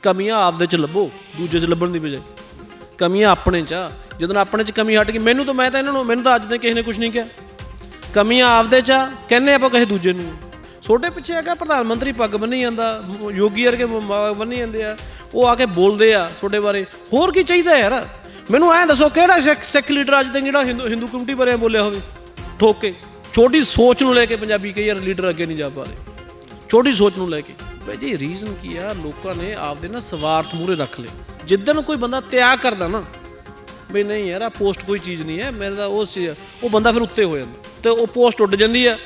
ਕਮੀਆਂ ਆਪਦੇ 'ਚ ਲੱਭੋ, ਦੂਜੇ 'ਚ ਲੱਭਣ ਦੀ ਬਜਾਏ ਕਮੀਆਂ ਆਪਣੇ 'ਚ ਆ। ਜਦੋਂ ਆਪਣੇ 'ਚ ਕਮੀ ਹਟ ਗਈ, ਮੈਨੂੰ ਤਾਂ ਮੈਨੂੰ ਤਾਂ ਅੱਜ ਤੱਕ ਕਿਸੇ ਨੇ ਕੁਛ ਨਹੀਂ ਕਿਹਾ। ਕਮੀਆਂ ਆਪਦੇ 'ਚ ਆ, ਕਹਿੰਦੇ ਆਪਾਂ ਕਿਸੇ ਦੂਜੇ ਨੂੰ। ਛੋਟੇ ਪਿੱਛੇ ਹੈਗਾ ਪ੍ਰਧਾਨ ਮੰਤਰੀ ਪੱਗ ਬੰਨੀ ਜਾਂਦਾ, ਯੋਗੀ ਵਰਗੇ ਬੰਨੀ ਜਾਂਦੇ ਆ, ਉਹ ਆ ਕੇ ਬੋਲਦੇ ਆ ਤੁਹਾਡੇ ਬਾਰੇ। ਹੋਰ ਕੀ ਚਾਹੀਦਾ ਯਾਰ? ਮੈਨੂੰ ਐਂ ਦੱਸੋ ਕਿਹੜਾ ਸਿੱਖ ਲੀਡਰ ਅੱਜ ਤੱਕ ਜਿਹੜਾ ਹਿੰਦੂ ਕਮਿਊਨਿਟੀ ਬਾਰੇ ਬੋਲਿਆ ਹੋਵੇ ਠੋਕ ਕੇ? ਛੋਟੀ ਸੋਚ ਨੂੰ ਲੈ ਕੇ ਪੰਜਾਬੀ ਕਈ ਯਾਰ ਲੀਡਰ ਅੱਗੇ ਨਹੀਂ ਜਾ ਪਾ ਰਹੇ, ਛੋਟੀ ਸੋਚ ਨੂੰ ਲੈ ਕੇ। ਭਾਈ ਜੀ ਰੀਜ਼ਨ ਕੀ ਆ? ਲੋਕਾਂ ਨੇ ਆਪਦੇ ਨਾ ਸਵਾਰਥ ਮੂਹਰੇ ਰੱਖ ਲਏ। ਜਿੱਦਣ ਕੋਈ ਬੰਦਾ ਤਿਆਗ ਕਰਦਾ ਨਾ ਬਈ ਨਹੀਂ ਯਾਰ ਆਹ ਪੋਸਟ ਕੋਈ ਚੀਜ਼ ਨਹੀਂ ਹੈ ਮੇਰੇ ਤਾਂ ਉਹ ਬੰਦਾ ਫਿਰ ਉੱਤੇ ਹੋ ਜਾਂਦਾ ਅਤੇ ਉਹ ਪੋਸਟ ਉੱਡ ਜਾਂਦੀ ਆ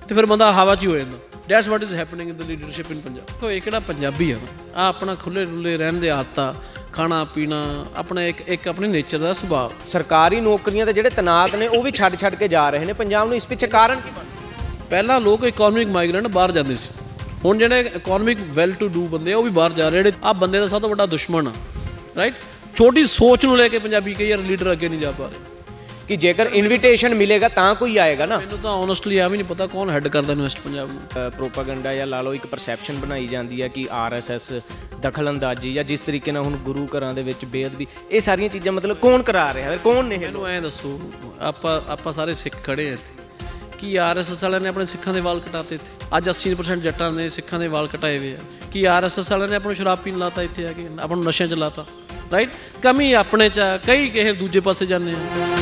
ਅਤੇ ਫਿਰ ਬੰਦਾ ਹਵਾ 'ਚ ਹੀ ਹੋ ਜਾਂਦਾ। That's what is happening in the leadership in Punjab. ਦੇਖੋ ਇਹ ਕਿਹੜਾ ਪੰਜਾਬੀ ਆ ਨਾ, ਆਹ ਆਪਣਾ ਖੁੱਲ੍ਹੇ ਡੁੱਲੇ ਰਹਿਣ ਦੇ ਆਦਤਾਂ, ਖਾਣਾ ਪੀਣਾ, ਆਪਣਾ ਇੱਕ ਆਪਣੇ ਨੇਚਰ ਦਾ ਸੁਭਾਅ। ਸਰਕਾਰੀ ਨੌਕਰੀਆਂ ਦੇ ਜਿਹੜੇ ਤੈਨਾਤ ਨੇ ਉਹ ਵੀ ਛੱਡ ਕੇ ਜਾ ਰਹੇ ਨੇ ਪੰਜਾਬ ਨੂੰ, ਇਸ ਪਿੱਛੇ ਕਾਰਨ ਕੀ ਬਣਦਾ? ਪਹਿਲਾਂ ਲੋਕ ਇਕਨੋਮਿਕ ਮਾਈਗ੍ਰੈਂਟ ਬਾਹਰ ਜਾਂਦੇ ਸੀ, ਹੁਣ ਜਿਹੜੇ ਇਕਨੋਮਿਕ ਵੈਲ ਟੂ ਡੂ ਬੰਦੇ ਆ ਉਹ ਵੀ ਬਾਹਰ ਜਾ ਰਹੇ। ਜਿਹੜੇ ਆਹ ਬੰਦੇ ਦਾ ਸਭ ਤੋਂ ਵੱਡਾ ਦੁਸ਼ਮਣ ਆ, ਰਾਈਟ? ਛੋਟੀ ਸੋਚ ਨੂੰ ਲੈ ਕੇ ਪੰਜਾਬੀ ਕਈ ਯਾਰ ਲੀਡਰ ਅੱਗੇ ਨਹੀਂ ਜਾ ਪਾ ਰਹੇ। ਕਿ ਜੇਕਰ ਇਨਵੀਟੇਸ਼ਨ ਮਿਲੇਗਾ ਤਾਂ ਕੋਈ ਆਏਗਾ ਨਾ। ਮੈਨੂੰ ਤਾਂ ਓਨੈਸਟਲੀ ਆ ਵੀ ਨਹੀਂ ਪਤਾ ਕੌਣ ਹੈੱਡ ਕਰਦਾ ਇਨਵੈਸਟ ਪੰਜਾਬ ਨੂੰ। ਪ੍ਰੋਪਾਗੈਂਡਾ ਜਾਂ ਲਾ ਲਓ ਇੱਕ ਪਰਸੈਪਸ਼ਨ ਬਣਾਈ ਜਾਂਦੀ ਹੈ ਕਿ RSS ਦਖਲਅੰਦਾਜ਼ੀ ਜਾਂ ਜਿਸ ਤਰੀਕੇ ਨਾਲ ਹੁਣ ਗੁਰੂ ਘਰਾਂ ਦੇ ਵਿੱਚ ਬੇਅਦਬੀ, ਇਹ ਸਾਰੀਆਂ ਚੀਜ਼ਾਂ ਮਤਲਬ ਕੌਣ ਕਰਾ ਰਿਹਾ, ਕੌਣ ਨੇ? ਮੈਨੂੰ ਐਂ ਦੱਸੋ, ਆਪਾਂ ਸਾਰੇ ਸਿੱਖ ਖੜੇ ਆ ਇੱਥੇ, ਕੀ RSS ਵਾਲਿਆਂ ਨੇ ਆਪਣੇ ਸਿੱਖਾਂ ਦੇ ਵਾਲ ਕਟਾਤੇ ਇੱਥੇ? ਅੱਜ 80% ਜੱਟਾਂ ਨੇ ਸਿੱਖਾਂ ਦੇ ਵਾਲ ਕਟਾਏ ਹੋਏ ਆ। ਕੀ RSS ਵਾਲਿਆਂ ਨੇ ਆਪਾਂ ਨੂੰ ਸ਼ਰਾਬ ਪੀਣ ਲਾਤਾ ਇੱਥੇ ਆ ਕੇ, ਆਪਾਂ ਨੂੰ ਨਸ਼ਿਆਂ 'ਚ ਲਾਤਾ, ਰਾਈਟ? ਕਮੀ ਆਪਣੇ 'ਚ ਆ, ਕਈ ਕਿਸੇ ਦੂਜੇ ਪਾਸੇ ਜਾਂਦੇ ਆ।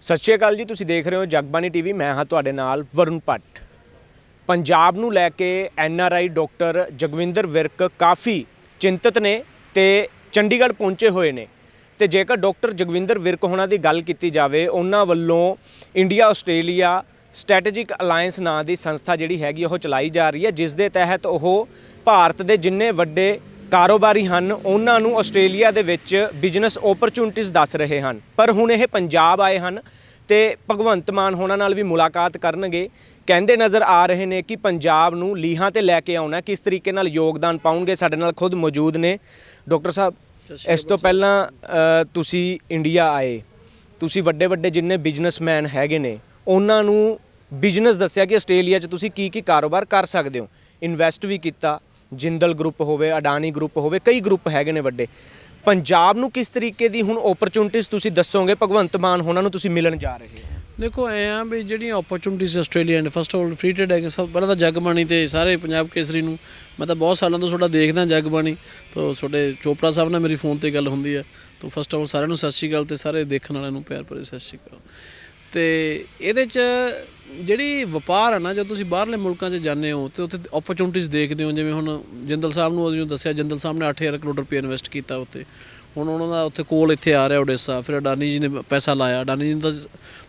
ਸਤਿ ਸ਼੍ਰੀ ਅਕਾਲ ਜੀ, ਤੁਸੀਂ ਦੇਖ ਰਹੇ ਹੋ ਜਗਬਾਣੀ TV, ਮੈਂ ਹਾਂ ਤੁਹਾਡੇ ਨਾਲ ਵਰੁਣ ਭੱਟ। ਪੰਜਾਬ ਨੂੰ ਲੈ ਕੇ NRI ਡਾਕਟਰ ਜਗਵਿੰਦਰ ਵਿਰਕ ਕਾਫੀ ਚਿੰਤਤ ਨੇ ਤੇ ਚੰਡੀਗੜ੍ਹ ਪਹੁੰਚੇ ਹੋਏ ਨੇ। ਤੇ ਜੇਕਰ ਡਾਕਟਰ ਜਗਵਿੰਦਰ ਵਿਰਕ ਹੋਣਾ ਦੀ ਗੱਲ ਕੀਤੀ ਜਾਵੇ, ਉਹਨਾਂ ਵੱਲੋਂ ਇੰਡੀਆ ਆਸਟ੍ਰੇਲੀਆ ਸਟ੍ਰੈਟੇਜਿਕ ਅਲਾਇੰਸ ਨਾਂ ਦੀ ਸੰਸਥਾ ਜਿਹੜੀ ਹੈਗੀ ਉਹ ਚਲਾਈ ਜਾ ਰਹੀ ਹੈ, ਜਿਸ ਦੇ ਤਹਿਤ ਉਹ ਭਾਰਤ ਦੇ ਜਿੰਨੇ ਵੱਡੇ ਕਾਰੋਬਾਰੀ ਹਨ ਉਹਨਾਂ ਨੂੰ ਆਸਟ੍ਰੇਲੀਆ ਦੇ ਵਿੱਚ ਬਿਜ਼ਨਸ ਓਪਰਚੁਨਿਟੀਜ਼ ਦੱਸ ਰਹੇ ਹਨ। ਪਰ ਹੁਣ ਇਹ ਪੰਜਾਬ ਆਏ ਹਨ ਤੇ ਭਗਵੰਤ ਮਾਨ ਹੋਣਾ ਨਾਲ ਵੀ ਮੁਲਾਕਾਤ ਕਰਨਗੇ। ਕਹਿੰਦੇ ਨਜ਼ਰ ਆ ਰਹੇ ਨੇ ਕਿ ਪੰਜਾਬ ਨੂੰ ਲੀਹਾਂ ਤੇ ਲੈ ਕੇ ਆਉਣਾ, ਕਿਸ ਤਰੀਕੇ ਨਾਲ ਯੋਗਦਾਨ ਪਾਉਣਗੇ। ਸਾਡੇ ਨਾਲ ਖੁਦ ਮੌਜੂਦ ਨੇ ਡਾਕਟਰ ਸਾਹਿਬ। ਇਸ ਤੋਂ ਪਹਿਲਾਂ ਤੁਸੀਂ ਇੰਡੀਆ ਆਏ, ਤੁਸੀਂ ਵੱਡੇ ਜਿੰਨੇ ਬਿਜ਼ਨਸਮੈਨ ਹੈਗੇ ਨੇ ਉਹਨਾਂ ਨੂੰ ਬਿਜ਼ਨਸ ਦੱਸਿਆ ਕਿ ਆਸਟ੍ਰੇਲੀਆ 'ਚ ਤੁਸੀਂ ਕੀ ਕਾਰੋਬਾਰ ਕਰ ਸਕਦੇ ਹੋ। ਇਨਵੈਸਟ ਵੀ ਕੀਤਾ, ਜਿੰਦਲ ਗਰੁੱਪ ਹੋਵੇ, ਅਡਾਨੀ ਗਰੁੱਪ ਹੋਵੇ, ਕਈ ਗਰੁੱਪ ਹੈਗੇ ਨੇ ਵੱਡੇ। ਪੰਜਾਬ ਨੂੰ ਕਿਸ ਤਰੀਕੇ ਦੀ ਹੁਣ ਓਪਰਚੁਨਿਟੀਜ਼ ਤੁਸੀਂ ਦੱਸੋਗੇ ਭਗਵੰਤ ਮਾਨ ਹੋਣਾ ਨੂੰ ਤੁਸੀਂ ਮਿਲਣ ਜਾ ਰਹੇ ਹੋ? ਦੇਖੋ ਐਂ ਆ ਵੀ ਜਿਹੜੀਆਂ ਓਪਰਚੁਨਿਟੀਜ਼ ਆਸਟ੍ਰੇਲੀਆ ਨੇ, first of all free trade ਹੈਗੇ। ਸਭ ਪਹਿਲਾਂ ਤਾਂ ਜਗਬਾਣੀ ਤੇ ਸਾਰੇ ਪੰਜਾਬ ਕੇਸਰੀ ਨੂੰ ਮੈਂ ਤਾਂ ਬਹੁਤ ਸਾਲਾਂ ਤੋਂ ਤੁਹਾਡਾ ਦੇਖਦਾ ਜਗਬਾਣੀ ਤੋਂ, ਤੁਹਾਡੇ ਚੋਪੜਾ ਸਾਹਿਬ ਨਾਲ ਮੇਰੀ ਫੋਨ 'ਤੇ ਗੱਲ ਹੁੰਦੀ ਹੈ। ਤਾਂ ਫਸਟ ਆਫ ਆਲ ਸਾਰਿਆਂ ਨੂੰ ਸਤਿ ਸ਼੍ਰੀ ਅਕਾਲ, ਅਤੇ ਸਾਰੇ ਦੇਖਣ ਵਾਲਿਆਂ ਨੂੰ ਪਿਆਰ ਭਰੀ ਸਤਿ ਸ਼੍ਰੀ ਅਕਾਲ। ਅਤੇ ਇਹਦੇ 'ਚ ਜਿਹੜੀ ਵਪਾਰ ਹੈ ਨਾ, ਜਦੋਂ ਤੁਸੀਂ ਬਾਹਰਲੇ ਮੁਲਕਾਂ 'ਚ ਜਾਂਦੇ ਹੋ ਅਤੇ ਉੱਥੇ ਓਪਰਚੁਨਿਟੀਜ਼ ਦੇਖਦੇ ਹੋ, ਜਿਵੇਂ ਹੁਣ ਜਿੰਦਲ ਸਾਹਿਬ ਨੂੰ ਜਦੋਂ ਦੱਸਿਆ, ਜਿੰਦਲ ਸਾਹਿਬ ਨੇ 8,000 ਕਰੋੜ ਰੁਪਏ ਇਨਵੈਸਟ ਕੀਤਾ ਉੱਥੇ। ਹੁਣ ਉਹਨਾਂ ਦਾ ਉੱਥੇ ਕੋਲ ਇੱਥੇ ਆ ਰਿਹਾ ਉੜੀਸਾ। ਫਿਰ ਅਡਾਨੀ ਜੀ ਨੇ ਪੈਸਾ ਲਾਇਆ, ਅਡਾਨੀ ਜੀ ਨੇ ਤਾਂ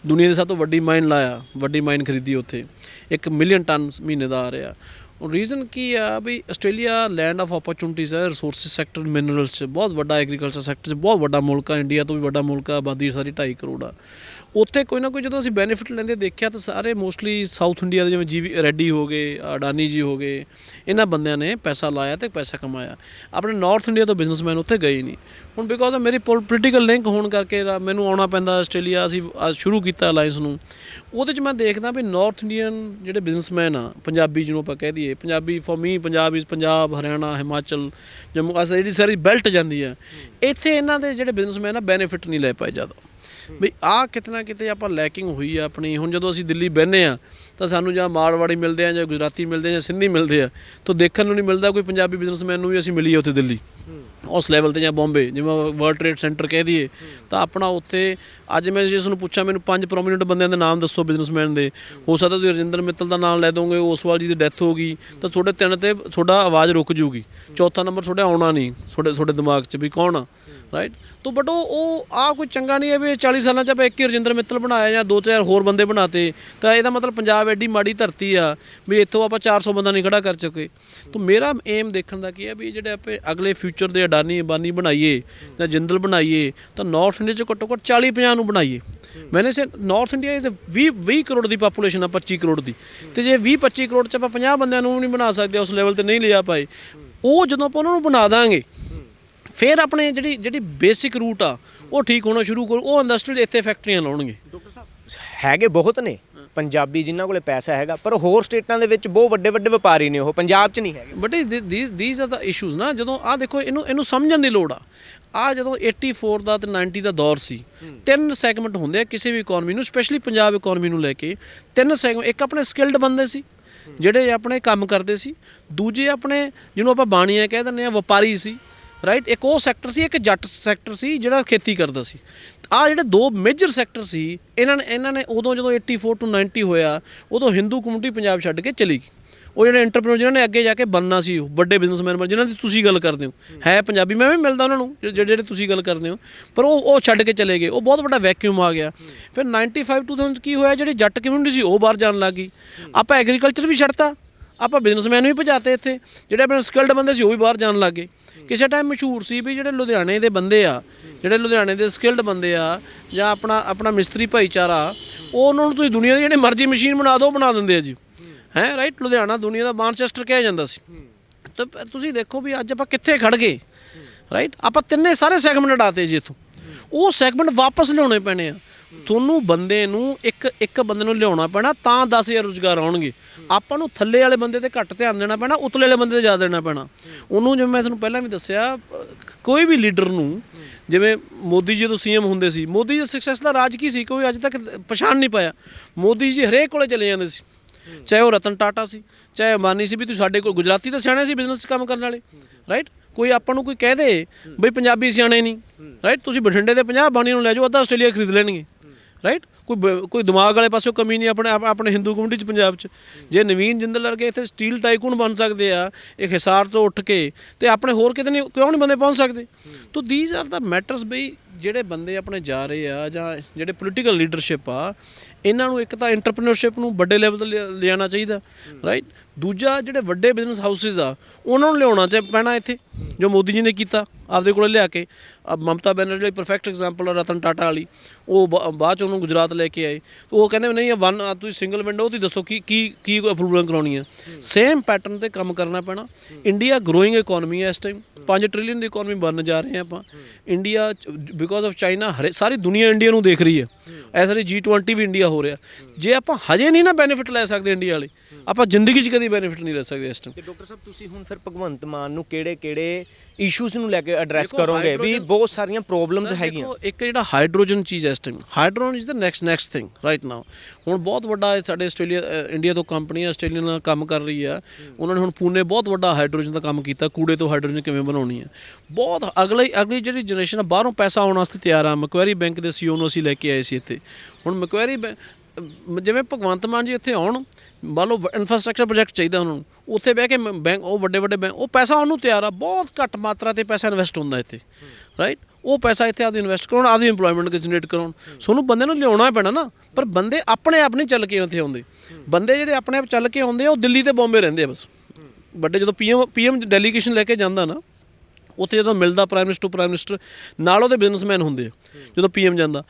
ਦੁਨੀਆ ਦੀ ਸਭ ਤੋਂ ਵੱਡੀ ਮਾਈਨ ਲਾਇਆ, ਵੱਡੀ ਮਾਈਨ ਖਰੀਦੀ ਉੱਥੇ, 1 ਮਿਲੀਅਨ ਟਨ ਮਹੀਨੇ ਦਾ ਆ ਰਿਹਾ। ਹੁਣ ਰੀਜ਼ਨ ਕੀ ਆ ਵੀ ਆਸਟ੍ਰੇਲੀਆ ਲੈਂਡ ਆਫ ਓਪਰਚੁਨਿਟੀਜ਼ ਹੈ। ਰਿਸੋਰਸਿਸ ਸੈਕਟਰ, ਮਿਨਰਲਸ 'ਚ ਬਹੁਤ ਵੱਡਾ, ਐਗਰੀਕਲਚਰ ਸੈਕਟਰ 'ਚ ਬਹੁਤ ਵੱਡਾ ਮੁਲਕ ਆ, ਇੰਡੀਆ ਤੋਂ ਵੀ ਵੱਡਾ ਮੁਲਕ ਆ, ਆਬਾਦੀ ਸਾਰੀ 2.5 ਕਰੋੜ ਆ। ਉੱਥੇ ਕੋਈ ਨਾ ਕੋਈ ਜਦੋਂ ਅਸੀਂ ਬੈਨੀਫਿਟ ਲੈਂਦੇ ਦੇਖਿਆ ਤਾਂ ਸਾਰੇ ਮੋਸਟਲੀ ਸਾਊਥ ਇੰਡੀਆ ਦੇ, ਜਿਵੇਂ GV ਰੈਡੀ ਹੋ ਗਏ, ਅਡਾਨੀ ਜੀ ਹੋ ਗਏ, ਇਹਨਾਂ ਬੰਦਿਆਂ ਨੇ ਪੈਸਾ ਲਾਇਆ ਅਤੇ ਪੈਸਾ ਕਮਾਇਆ। ਆਪਣੇ ਨਾਰਥ ਇੰਡੀਆ ਤੋਂ ਬਿਜ਼ਨਸਮੈਨ ਉੱਥੇ ਗਏ ਨਹੀਂ। ਹੁਣ ਬਿਕੋਜ਼ ਮੇਰੀ ਪੋਲੀਟੀਕਲ ਲਿੰਕ ਹੋਣ ਕਰਕੇ ਮੈਨੂੰ ਆਉਣਾ ਪੈਂਦਾ ਆਸਟ੍ਰੇਲੀਆ। ਅਸੀਂ ਸ਼ੁਰੂ ਕੀਤਾ ਅਲਾਇੰਸ ਨੂੰ, ਉਹਦੇ 'ਚ ਮੈਂ ਦੇਖਦਾ ਵੀ ਨਾਰਥ ਇੰਡੀਅਨ ਜਿਹੜੇ ਬਿਜ਼ਨਸਮੈਨ ਆ, ਪੰਜਾਬੀ ਜਿਹਨੂੰ ਆਪਾਂ ਕਹਿ ਦਈਏ, Punjabi for me Punjab is Punjab, Haryana, Himachal, Jammu, ਅਸ ਜਿਹੜੀ ਸਾਰੀ ਬੈਲਟ ਜਾਂਦੀ ਹੈ, ਇੱਥੇ ਇਹਨਾਂ ਦੇ ਜਿਹੜੇ ਬਿਜ਼ਨਸਮੈਨ ਆ ਬੈਨੀਫਿਟ ਨਹੀਂ ਲੈ ਪਾਏ ਜ਼ਿਆਦਾ। ਵੀ ਆਹ ਕਿਤੇ ਨਾ ਕਿਤੇ ਆਪਾਂ ਲੈਕਿੰਗ ਹੋਈ ਆ ਆਪਣੀ। ਹੁਣ ਜਦੋਂ ਅਸੀਂ ਦਿੱਲੀ ਬਹਿੰਦੇ ਹਾਂ ਤਾਂ ਸਾਨੂੰ ਜਾਂ ਮਾਰਵਾੜੀ ਮਿਲਦੇ ਆ, ਜਾਂ ਗੁਜਰਾਤੀ ਮਿਲਦੇ ਆ, ਜਾਂ ਸਿੰਧੀ ਮਿਲਦੇ ਆ, ਤਾਂ ਦੇਖਣ ਨੂੰ ਨਹੀਂ ਮਿਲਦਾ ਕੋਈ ਪੰਜਾਬੀ ਬਿਜ਼ਨਸਮੈਨ ਨੂੰ ਵੀ ਅਸੀਂ ਮਿਲੀਏ ਉੱਥੇ ਦਿੱਲੀ ਉਸ ਲੈਵਲ 'ਤੇ, ਜਾਂ ਬੰਬੇ ਜਿਵੇਂ ਵਰਲਡ ਟ੍ਰੇਡ ਸੈਂਟਰ ਕਹਿ ਦਈਏ। ਤਾਂ ਆਪਣਾ ਉੱਥੇ ਅੱਜ ਮੈਂ ਜਿਸ ਨੂੰ ਪੁੱਛਾਂ ਮੈਨੂੰ 5 ਪ੍ਰੋਮੀਨੈਂਟ ਬੰਦਿਆਂ ਦੇ ਨਾਮ ਦੱਸੋ ਬਿਜ਼ਨਸਮੈਨ ਦੇ, ਹੋ ਸਕਦਾ ਤੁਸੀਂ ਰਜਿੰਦਰ ਮਿੱਤਲ ਦਾ ਨਾਮ ਲੈ ਦੋਗੇ, ਓਸਵਾਲ ਜੀ ਦੀ ਡੈਥ ਹੋ ਗਈ ਤਾਂ ਤੁਹਾਡੇ 3 'ਤੇ ਤੁਹਾਡਾ ਆਵਾਜ਼ ਰੁਕ ਜੂਗੀ, ਚੌਥਾ ਨੰਬਰ ਤੁਹਾਡੇ ਆਉਣਾ ਨਹੀਂ ਤੁਹਾਡੇ ਦਿਮਾਗ 'ਚ ਵੀ ਕੌਣ ਆ, ਰਾਈਟ? ਤੋ ਬਟ ਉਹ ਆਹ ਕੋਈ ਚੰਗਾ ਨਹੀਂ ਹੈ ਵੀ 40 ਸਾਲਾਂ 'ਚ ਆਪਾਂ ਇੱਕ ਹੀ ਰਜਿੰਦਰ ਮਿੱਤਲ ਬਣਾਇਆ ਜਾਂ 2-4 ਹੋਰ ਬੰਦੇ ਬਣਾਤੇ, ਤਾਂ ਇਹਦਾ ਮਤਲਬ ਪੰਜਾਬ ਐਡੀ ਮਾੜੀ ਧਰਤੀ ਆ ਵੀ ਇੱਥੋਂ ਆਪਾਂ 400 ਬੰਦਾ ਨਹੀਂ ਖੜਾ ਕਰ ਚੁੱਕੇ। ਤਾਂ ਮੇਰਾ ਏਮ ਦੇਖਣ ਦਾ ਕੀ ਹੈ ਵੀ ਜਿਹੜੇ ਆਪਾਂ ਅਗਲੇ ਫਿਊਚਰ ਦੇ ਅਡਾਨੀ ਅੰਬਾਨੀ ਬਣਾਈਏ ਜਾਂ ਜਿੰਦਲ ਬਣਾਈਏ, ਤਾਂ ਨਾਰਥ ਇੰਡੀਆ 'ਚ ਘੱਟੋ ਘੱਟ 40-50 ਨੂੰ ਬਣਾਈਏ। ਮੈਨੇ ਸੇ north India is 20 crore the population ਆ, 25 ਕਰੋੜ ਦੀ, ਅਤੇ ਜੇ 20-25 ਕਰੋੜ 'ਚ ਆਪਾਂ 50 ਬੰਦਿਆਂ ਨੂੰ ਨਹੀਂ ਬਣਾ ਸਕਦੇ, ਉਸ ਲੈਵਲ 'ਤੇ ਨਹੀਂ ਲਿਜਾ ਪਾਏ, ਉਹ ਜਦੋਂ ਆਪਾਂ ਉਹਨਾਂ ਨੂੰ ਬਣਾ ਦਾਂਗੇ ਫਿਰ ਆਪਣੇ ਜਿਹੜੀ ਬੇਸਿਕ ਰੂਟ ਆ ਉਹ ਠੀਕ ਹੋਣਾ ਸ਼ੁਰੂ ਕਰੂ। ਉਹ ਇੰਡਸਟਰੀ ਇੱਥੇ ਫੈਕਟਰੀਆਂ ਲਾਉਣਗੇ। ਡਾਕਟਰ ਸਾਹਿਬ ਹੈਗੇ ਬਹੁਤ ਨੇ, ਪੰਜਾਬੀ ਜਿਨ੍ਹਾਂ ਕੋਲੇ ਪੈਸਾ ਹੈਗਾ, ਪਰ ਹੋਰ ਸਟੇਟਾਂ ਦੇ ਵਿੱਚ ਬਹੁਤ ਵੱਡੇ ਵੱਡੇ ਵਪਾਰੀ ਨੇ, ਉਹ ਪੰਜਾਬ 'ਚ ਨਹੀਂ ਹੈਗੇ। But these are the issues ਨਾ। ਜਦੋਂ ਆਹ ਦੇਖੋ, ਇਹਨੂੰ ਸਮਝਣ ਦੀ ਲੋੜ ਆ ਜਦੋਂ 84 ਦਾ ਤੇ 90 ਦਾ ਦੌਰ ਸੀ, ਤਿੰਨ ਸੈਗਮੈਂਟ ਹੁੰਦੇ ਆ ਕਿਸੇ ਵੀ ਇਕਨੋਮੀ ਨੂੰ, ਸਪੈਸ਼ਲੀ ਪੰਜਾਬ ਇਕਨੋਮੀ ਨੂੰ ਲੈ ਕੇ। ਤਿੰਨ ਸੈਗਮੈਂਟ, ਇੱਕ ਆਪਣੇ ਸਕਿਲਡ ਬੰਦੇ ਸੀ ਜਿਹੜੇ ਆਪਣੇ ਕੰਮ ਕਰਦੇ ਸੀ, ਦੂਜੇ ਆਪਣੇ ਜਿਹਨੂੰ ਆਪਾਂ ਬਾਣੀਆਂ ਕਹਿ ਦਿੰਦੇ ਆ, ਵਪਾਰੀ ਸੀ, ਰਾਈਟ। ਇੱਕ ਉਹ ਸੈਕਟਰ ਸੀ, ਇੱਕ ਜੱਟ ਸੈਕਟਰ ਸੀ ਜਿਹੜਾ ਖੇਤੀ ਕਰਦਾ ਸੀ। ਆਹ ਜਿਹੜੇ ਦੋ ਮੇਜਰ ਸੈਕਟਰ ਸੀ, ਇਹਨਾਂ ਨੇ ਉਦੋਂ ਜਦੋਂ 84 to 90 ਹੋਇਆ, ਉਦੋਂ ਹਿੰਦੂ ਕਮਿਊਨਿਟੀ ਪੰਜਾਬ ਛੱਡ ਕੇ ਚਲੀ ਗਈ। ਉਹ ਜਿਹੜੇ ਐਂਟਰਪ੍ਰੈਨਰ ਜਿਨ੍ਹਾਂ ਨੇ ਅੱਗੇ ਜਾ ਕੇ ਬਣਨਾ ਸੀ, ਵੱਡੇ ਬਿਜ਼ਨਸਮੈਨ ਜਿਨ੍ਹਾਂ ਦੀ ਤੁਸੀਂ ਗੱਲ ਕਰਦੇ ਹੋ, ਹੈ ਪੰਜਾਬੀ, ਮੈਂ ਵੀ ਮਿਲਦਾ ਉਹਨਾਂ ਨੂੰ ਜਿਹੜੇ ਤੁਸੀਂ ਗੱਲ ਕਰਦੇ ਹੋ, ਪਰ ਉਹ ਛੱਡ ਕੇ ਚਲੇ ਗਏ। ਉਹ ਬਹੁਤ ਵੱਡਾ ਵੈਕਿਊਮ ਆ ਗਿਆ। ਫਿਰ 95 2000 ਕੀ ਹੋਇਆ, ਜਿਹੜੀ ਜੱਟ ਕਮਿਊਨਿਟੀ ਸੀ ਉਹ ਬਾਹਰ ਜਾਣ ਲੱਗ ਗਈ। ਆਪਾਂ ਐਗਰੀਕਲਚਰ ਵੀ ਛੱਡਤਾ, ਆਪਾਂ ਬਿਜ਼ਨਸਮੈਨ ਵੀ ਭਜਾਤੇ ਇੱਥੇ, ਜਿਹੜੇ ਆਪਣੇ ਸਕਿਲਡ ਬੰਦੇ ਸੀ ਉਹ ਵੀ ਬਾਹਰ ਜਾਣ ਲੱਗ ਗਏ। ਕਿਸੇ ਟਾਈਮ ਮਸ਼ਹੂਰ ਸੀ ਵੀ ਜਿਹੜੇ ਲੁਧਿਆਣੇ ਦੇ ਬੰਦੇ ਆ, ਜਿਹੜੇ ਲੁਧਿਆਣੇ ਦੇ ਸਕਿਲਡ ਬੰਦੇ ਆ, ਜਾਂ ਆਪਣਾ ਮਿਸਤਰੀ ਭਾਈਚਾਰਾ, ਉਹ ਉਹਨਾਂ ਨੂੰ ਤੁਸੀਂ ਦੁਨੀਆ ਦੀ ਜਿਹੜੇ ਮਰਜ਼ੀ ਮਸ਼ੀਨ ਬਣਾ ਦਿਓ, ਬਣਾ ਦਿੰਦੇ ਆ ਜੀ, ਹੈ ਰਾਈਟ। ਲੁਧਿਆਣਾ ਦੁਨੀਆ ਦਾ ਮਾਨਚੈਸਟਰ ਕਿਹਾ ਜਾਂਦਾ ਸੀ। ਤਾਂ ਤੁਸੀਂ ਦੇਖੋ ਵੀ ਅੱਜ ਆਪਾਂ ਕਿੱਥੇ ਖੜ ਗਏ, ਰਾਈਟ। ਆਪਾਂ ਤਿੰਨੇ ਸਾਰੇ ਸੈਗਮੈਂਟ ਹਟਾਤੇ ਜੀ ਇੱਥੋਂ। ਉਹ ਸੈਗਮੈਂਟ ਵਾਪਸ ਲਿਆਉਣੇ ਪੈਣੇ ਆ ਤੁਹਾਨੂੰ। ਬੰਦੇ ਨੂੰ ਇੱਕ ਬੰਦੇ ਨੂੰ ਲਿਆਉਣਾ ਪੈਣਾ, ਤਾਂ 10,000 ਰੁਜ਼ਗਾਰ ਆਉਣਗੇ। ਆਪਾਂ ਨੂੰ ਥੱਲੇ ਵਾਲੇ ਬੰਦੇ 'ਤੇ ਘੱਟ ਧਿਆਨ ਦੇਣਾ ਪੈਣਾ, ਉਤਲੇ ਵਾਲੇ ਬੰਦੇ 'ਤੇ ਜ਼ਿਆਦਾ ਦੇਣਾ ਪੈਣਾ ਉਹਨੂੰ। ਜਿਵੇਂ ਮੈਂ ਤੁਹਾਨੂੰ ਪਹਿਲਾਂ ਵੀ ਦੱਸਿਆ, ਕੋਈ ਵੀ ਲੀਡਰ ਨੂੰ, ਜਿਵੇਂ ਮੋਦੀ ਜੀ ਜਦੋਂ CM ਹੁੰਦੇ ਸੀ, ਮੋਦੀ ਜੀ ਸਕਸੈਸ ਦਾ ਰਾਜ ਕੀ ਸੀ, ਕੋਈ ਅੱਜ ਤੱਕ ਪਛਾਣ ਨਹੀਂ ਪਾਇਆ। ਮੋਦੀ ਜੀ ਹਰੇਕ ਕੋਲੇ ਚਲੇ ਜਾਂਦੇ ਸੀ, ਚਾਹੇ ਉਹ ਰਤਨ ਟਾਟਾ ਸੀ, ਚਾਹੇ ਅੰਬਾਨੀ ਸੀ, ਵੀ ਤੁਸੀਂ ਸਾਡੇ ਕੋਲ ਗੁਜਰਾਤੀ ਤਾਂ ਸਿਆਣੇ ਸੀ ਬਿਜ਼ਨਸ ਕੰਮ ਕਰਨ ਵਾਲੇ, ਰਾਈਟ। ਕੋਈ ਆਪਾਂ ਨੂੰ ਕੋਈ ਕਹਿ ਦੇ ਬਈ ਪੰਜਾਬੀ ਸਿਆਣੇ ਨਹੀਂ, ਰਾਈਟ, ਤੁਸੀਂ ਬਠਿੰਡੇ ਦੇ 50 ਬਾਣੀ ਨੂੰ ਲੈ ਜਾਓ, ਅੱਧਾ ਆਸਟ੍ਰੇਲੀਆ ਖਰੀਦ ਲੈਣਗੇ, ਰਾਈਟ। ਕੋਈ ਦਿਮਾਗ ਵਾਲੇ ਪਾਸੋਂ ਕਮੀ ਨਹੀਂ ਆਪਣੇ ਹਿੰਦੂ ਕਮਿਊਨਿਟੀ 'ਚ ਪੰਜਾਬ 'ਚ। ਜੇ ਨਵੀਨ ਜਿੰਦਲ ਵਰਗੇ ਇੱਥੇ ਸਟੀਲ ਟਾਈਕੂਨ ਬਣ ਸਕਦੇ ਆ ਇੱਕ ਹਿਸਾਰ ਤੋਂ ਉੱਠ ਕੇ, ਤੇ ਆਪਣੇ ਹੋਰ ਕਿਤੇ ਨਹੀਂ, ਕਿਉਂ ਨਹੀਂ ਬੰਦੇ ਪਹੁੰਚ ਸਕਦੇ? ਤੋ ਦੀਜ਼ ਆਰ ਦਾ ਮੈਟਰਸ। ਬਈ ਜਿਹੜੇ ਬੰਦੇ ਆਪਣੇ ਜਾ ਰਹੇ ਆ, ਜਾਂ ਜਿਹੜੇ ਪੋਲੀਟੀਕਲ ਲੀਡਰਸ਼ਿਪ ਆ, ਇਹਨਾਂ ਨੂੰ ਇੱਕ ਤਾਂ ਐਂਟਰਪ੍ਰੀਨਰਸ਼ਿਪ ਨੂੰ ਵੱਡੇ ਲੈਵਲ 'ਤੇ ਲਿਆਉਣਾ ਚਾਹੀਦਾ, ਰਾਈਟ। ਦੂਜਾ, ਜਿਹੜੇ ਵੱਡੇ ਬਿਜ਼ਨਸ ਹਾਊਸਿਸ ਆ, ਉਹਨਾਂ ਨੂੰ ਲਿਆਉਣਾ ਪੈਣਾ ਇੱਥੇ, ਜੋ ਮੋਦੀ ਜੀ ਨੇ ਕੀਤਾ ਆਪਦੇ ਕੋਲ ਲਿਆ ਕੇ। ਮਮਤਾ ਬੈਨਰਜੀ ਲਈ ਪਰਫੈਕਟ ਐਗਜ਼ਾਮਪਲ ਆ ਰਤਨ ਟਾਟਾ ਵਾਲੀ। ਉਹ ਬਾਅਦ 'ਚ ਉਹਨੂੰ ਗੁਜਰਾਤ ਲੈ ਕੇ ਆਏ, ਉਹ ਕਹਿੰਦੇ ਨਹੀਂ ਤੁਸੀਂ ਸਿੰਗਲ ਵਿੰਡੋ ਦੀ ਦੱਸੋ ਕੀ ਅਪਰੂਵਲ ਕਰਾਉਣੀ ਹੈ। ਸੇਮ ਪੈਟਰਨ 'ਤੇ ਕੰਮ ਕਰਨਾ ਪੈਣਾ। ਇੰਡੀਆ ਗਰੋਇੰਗ ਇਕੋਨਮੀ ਹੈ ਇਸ ਟਾਈਮ, 5 ਟ੍ਰਿਲੀਅਨ ਦੀ ਇਕੋਨਮੀ ਬਣਨ ਜਾ ਰਹੇ ਹਾਂ ਆਪਾਂ। ਇੰਡੀਆ ਬਿਕੋਜ਼ ਆਫ ਚਾਈਨਾ, ਸਾਰੀ ਦੁਨੀਆ ਇੰਡੀਆ ਨੂੰ ਦੇਖ ਰਹੀ ਹੈ। ਇਸ ਵਾਰੀ G20 ਵੀ ਇੰਡੀਆ ਹੋ ਰਿਹਾ। ਜੇ ਆਪਾਂ ਹਜੇ ਨਹੀਂ ਨਾ ਬੈਨੀਫਿਟ ਲੈ ਸਕਦੇ ਇੰਡੀਆ ਵਾਲੇ, ਆਪਾਂ ਜ਼ਿੰਦਗੀ 'ਚ ਕਦੀ ਬੈਨੀਫਿਟ ਨਹੀਂ ਲੈ ਸਕਦੇ ਇਸ ਟਾਈਮ। ਤੇ ਡਾਕਟਰ ਸਾਹਿਬ, ਤੁਸੀਂ ਹੁਣ ਫਿਰ ਭਗਵੰਤ ਮਾਨ ਨੂੰ ਕਿਹੜੇ ਇਸ਼ੂਜ਼ ਨੂੰ ਲੈ ਕੇ ਐਡਰੈਸ ਕਰੋਗੇ? ਵੀ ਬਹੁਤ ਸਾਰੀਆਂ ਪ੍ਰੋਬਲਮਸ ਹੈਗੀਆਂ। ਇੱਕ ਜਿਹੜਾ ਹਾਈਡਰੋਜਨ ਚੀਜ਼ ਹੈ ਇਸ time, hydrogen is the next thing right now. ਹੁਣ ਬਹੁਤ ਵੱਡਾ ਸਾਡੇ ਇੰਡੀਆ ਤੋਂ ਕੰਪਨੀ ਆਸਟ੍ਰੇਲੀਆ ਨਾਲ ਕੰਮ ਕਰ ਰਹੀ ਆ। ਉਹਨਾਂ ਨੇ ਹੁਣ ਪੂਨੇ ਬਹੁਤ ਵੱਡਾ ਹਾਈਡਰੋਜਨ ਦਾ ਕੰਮ ਕੀਤਾ, ਕੂੜੇ ਤੋਂ ਹਾਈਡਰੋਜਨ ਕਿਵੇਂ ਬਣਾਉਣੀ ਹੈ। ਬਹੁਤ ਅਗਲੀ ਜਿਹੜੀ ਜਨਰੇਸ਼ਨ ਆ, ਬਾਹਰੋਂ ਪੈਸਾ ਆਉਣ ਵਾਸਤੇ ਤਿਆਰ ਆ। ਮੈਕੁਆਰੀ ਬੈਂਕ ਦੇ CEO ਨੂੰ ਅਸੀਂ ਲੈ ਕੇ ਆਏ ਸੀ ਇੱਥੇ। ਹੁਣ ਮੈਕੁਆਰੀ ਜਿਵੇਂ ਭਗਵੰਤ ਮਾਨ ਜੀ ਇੱਥੇ ਆਉਣ, ਮੰਨ ਲਓ ਇਨਫਰਾਸਟਰਕਚਰ ਪ੍ਰੋਜੈਕਟ ਚਾਹੀਦਾ ਉਹਨਾਂ ਨੂੰ, ਉੱਥੇ ਬਹਿ ਕੇ ਬੈਂਕ, ਉਹ ਵੱਡੇ ਬੈਂਕ, ਉਹ ਪੈਸਾ ਉਹਨੂੰ ਤਿਆਰ ਆ। ਬਹੁਤ ਘੱਟ ਮਾਤਰਾ 'ਤੇ ਪੈਸਾ ਇਨਵੈਸਟ ਹੁੰਦਾ ਇੱਥੇ, ਰਾਈਟ। ਉਹ ਪੈਸਾ ਇੱਥੇ ਆਪਦੀ ਇਨਵੈਸਟ ਕਰਾਉਣ, ਆਪਦੀ ਇੰਪਲੋਇਮੈਂਟ ਜਨਰੇਟ ਕਰਾਉਣ। ਤੁਹਾਨੂੰ ਬੰਦੇ ਨੂੰ ਲਿਆਉਣਾ ਪੈਣਾ ਨਾ, ਪਰ ਬੰਦੇ ਆਪਣੇ ਆਪ ਨਹੀਂ ਚੱਲ ਕੇ ਉੱਥੇ ਆਉਂਦੇ। ਬੰਦੇ ਜਿਹੜੇ ਆਪਣੇ ਆਪ ਚੱਲ ਕੇ ਆਉਂਦੇ ਆ, ਉਹ ਦਿੱਲੀ ਤੇ ਬੰਬੇ ਰਹਿੰਦੇ ਆ ਬਸ। ਵੱਡੇ ਜਦੋਂ PM ਡੈਲੀਗੇਸ਼ਨ ਲੈ ਕੇ ਜਾਂਦਾ ਨਾ, ਉੱਥੇ ਜਦੋਂ ਮਿਲਦਾ ਪ੍ਰਾਈਮ ਮਿਨਿਸਟਰ ਨਾਲ, ਉਹਦੇ ਬਿਜ਼ਨਸਮੈਨ ਹੁੰਦੇ ਆ। ਜਦੋਂ PM ਜਾਂਦਾ,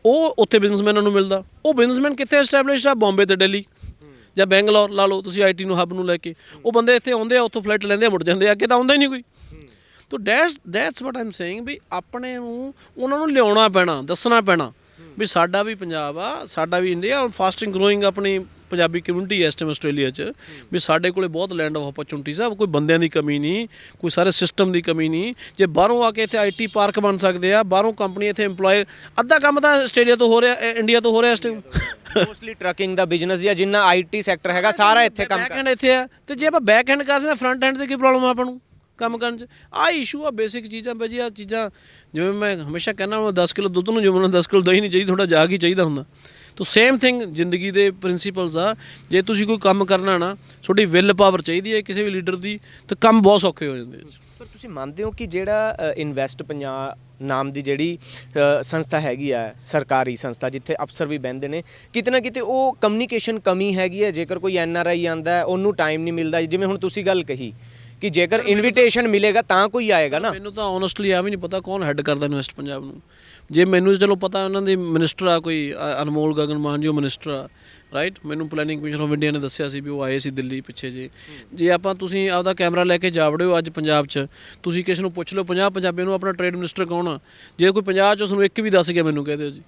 ਉਹ ਉੱਥੇ ਬਿਜ਼ਨਸਮੈਨਾਂ ਨੂੰ ਮਿਲਦਾ। ਉਹ ਬਿਜ਼ਨਸਮੈਨ ਕਿੱਥੇ ਐਸਟੈਬਲਿਸ਼ਡ ਆ? ਬੰਬੇ ਤੇ ਦਿੱਲੀ ਜਾਂ ਬੈਂਗਲੌਰ ਲਾ ਲਓ ਤੁਸੀਂ, IT ਨੂੰ ਹੱਬ ਨੂੰ ਲੈ ਕੇ। ਉਹ ਬੰਦੇ ਇੱਥੇ ਆਉਂਦੇ ਆ, ਉੱਥੋਂ ਫਲਾਈਟ ਲੈਂਦੇ ਆ, ਮੁੜ ਜਾਂਦੇ ਆ, ਅੱਗੇ ਤਾਂ ਆਉਂਦਾ ਹੀ ਨਹੀਂ ਕੋਈ। ਤੋ ਦੈਟਸ ਵਾਟ ਆਈਮ ਸੇਇੰਗ, ਵੀ ਆਪਣੇ ਨੂੰ ਉਹਨਾਂ ਨੂੰ ਲਿਆਉਣਾ ਪੈਣਾ, ਦੱਸਣਾ ਪੈਣਾ ਵੀ ਸਾਡਾ ਵੀ ਪੰਜਾਬ ਆ, ਸਾਡਾ ਵੀ ਇੰਡੀਆ, ਫਾਸਟਿੰਗ ਗਰੋਇੰਗ ਆਪਣੀ ਪੰਜਾਬੀ ਕਮਿਊਨਿਟੀ ਇਸ ਟਾਈਮ ਆਸਟ੍ਰੇਲੀਆ 'ਚ, ਵੀ ਸਾਡੇ ਕੋਲੇ ਬਹੁਤ ਲੈਂਡ ਆਫ ਓਪਰਚੁਨਿਟੀਜ਼ ਆ। ਕੋਈ ਬੰਦਿਆਂ ਦੀ ਕਮੀ ਨਹੀਂ, ਕੋਈ ਸਾਰੇ ਸਿਸਟਮ ਦੀ ਕਮੀ ਨਹੀਂ। ਜੇ ਬਾਹਰੋਂ ਆ ਕੇ ਇੱਥੇ IT ਪਾਰਕ ਬਣ ਸਕਦੇ ਆ, ਬਾਹਰੋਂ ਕੰਪਨੀ ਇੱਥੇ ਇੰਪਲੋਏ, ਅੱਧਾ ਕੰਮ ਤਾਂ ਆਸਟ੍ਰੇਲੀਆ ਤੋਂ ਹੋ ਰਿਹਾ, ਇੰਡੀਆ ਤੋਂ ਹੋ ਰਿਹਾ ਇਸ ਟਾਈਮ। ਮੋਸਟਲੀ ਟਰੱਕਿੰਗ ਦਾ ਬਿਜ਼ਨਸ ਜਾਂ ਜਿੰਨਾ IT ਸੈਕਟਰ ਹੈਗਾ, ਸਾਰਾ ਇੱਥੇ ਕੰਮ ਬੈਕ ਹੈਂਡ ਇੱਥੇ ਆ। ਤੇ ਜੇ ਆਪਾਂ ਬੈਕ ਹੈਂਡ ਕਰ ਸਕਦੇ, ਫਰੰਟ ਹੈਂਡ 'ਤੇ ਕੀ ਪ੍ਰੋਬਲਮ ਆ ਆਪਾਂ ਨੂੰ ਕੰਮ ਕਰਨ 'ਚ? ਆਹ ਇਸ਼ੂ ਆ, ਬੇਸਿਕ ਚੀਜ਼ਾਂ ਭਾਜੀ। ਆਹ ਚੀਜ਼ਾਂ ਜਿਵੇਂ ਮੈਂ ਹਮੇਸ਼ਾ ਕਹਿੰਦਾ, 10 ਕਿਲੋ ਦੁੱਧ ਨੂੰ ਜਿਵੇਂ 10 ਕਿਲੋ ਦਹੀਂ ਨਹੀਂ ਚਾਹੀਦੀ, ਥੋੜ੍ਹਾ ਜਾਗ ਹੀ ਚਾਹੀਦਾ ਹੁੰਦਾ। ਤੋ ਸੇਮ ਥਿੰਗ ਜ਼ਿੰਦਗੀ ਦੇ ਪ੍ਰਿੰਸੀਪਲਸ ਆ। ਜੇ ਤੁਸੀਂ ਕੋਈ ਕੰਮ ਕਰਨਾ ਨਾ, ਤੁਹਾਡੀ ਵਿਲ ਪਾਵਰ ਚਾਹੀਦੀ ਹੈ ਕਿਸੇ ਵੀ ਲੀਡਰ ਦੀ, ਤਾਂ ਕੰਮ ਬਹੁਤ ਸੌਖੇ ਹੋ ਜਾਂਦੇ। ਪਰ ਤੁਸੀਂ ਮੰਨਦੇ ਹੋ ਕਿ ਜਿਹੜਾ ਇਨਵੈਸਟ ਪੰਜਾਬ ਨਾਮ ਦੀ ਜਿਹੜੀ ਸੰਸਥਾ ਹੈਗੀ ਆ, ਸਰਕਾਰੀ ਸੰਸਥਾ, ਜਿੱਥੇ ਅਫਸਰ ਵੀ ਬਹਿੰਦੇ ਨੇ, ਕਿਤੇ ਨਾ ਕਿਤੇ ਉਹ ਕਮਿਊਨੀਕੇਸ਼ਨ ਕਮੀ ਹੈਗੀ ਹੈ? ਜੇਕਰ ਕੋਈ NRI ਆਉਂਦਾ, ਉਹਨੂੰ ਟਾਈਮ ਨਹੀਂ ਮਿਲਦਾ। ਜਿਵੇਂ ਹੁਣ ਤੁਸੀਂ ਗੱਲ ਕਹੀ ਕਿ ਜੇਕਰ ਇਨਵੀਟੇਸ਼ਨ ਮਿਲੇਗਾ ਤਾਂ ਕੋਈ ਆਏਗਾ ਨਾ। ਮੈਨੂੰ ਤਾਂ ਓਨੈਸਟਲੀ ਆ ਵੀ ਨਹੀਂ ਪਤਾ ਕੌਣ ਹੈੱਡ ਕਰਦਾ ਇਨਵੈਸਟ ਪੰਜਾਬ ਨੂੰ। ਜੇ ਮੈਨੂੰ ਚਲੋ ਪਤਾ ਉਹਨਾਂ ਦੇ ਮਿਨਿਸਟਰ ਆ ਕੋਈ, ਅਨਮੋਲ ਗਗਨ ਮਾਨ ਜੀ ਉਹ ਮਿਨਿਸਟਰ ਆ, ਰਾਈਟ। ਮੈਨੂੰ ਪਲੈਨਿੰਗ ਕਮਿਸ਼ਨ ਆਫ ਇੰਡੀਆ ਨੇ ਦੱਸਿਆ ਸੀ ਵੀ ਉਹ ਆਏ ਸੀ ਦਿੱਲੀ ਪਿੱਛੇ ਜੇ ਆਪਾਂ ਤੁਸੀਂ ਆਪਦਾ ਕੈਮਰਾ ਲੈ ਕੇ ਜਾ ਵੜਿਓ ਅੱਜ ਪੰਜਾਬ 'ਚ, ਤੁਸੀਂ ਕਿਸੇ ਨੂੰ ਪੁੱਛ ਲਓ 50 ਪੰਜਾਬੀਆਂ ਨੂੰ ਆਪਣਾ ਟ੍ਰੇਡ ਮਿਨਿਸਟਰ ਕੌਣ ਆ, ਜੇ ਕੋਈ 50 'ਚੋਂ ਤੁਹਾਨੂੰ ਇੱਕ ਵੀ ਦੱਸ ਗਿਆ ਮੈਨੂੰ ਕਹਿ ਦਿਓ ਜੀ।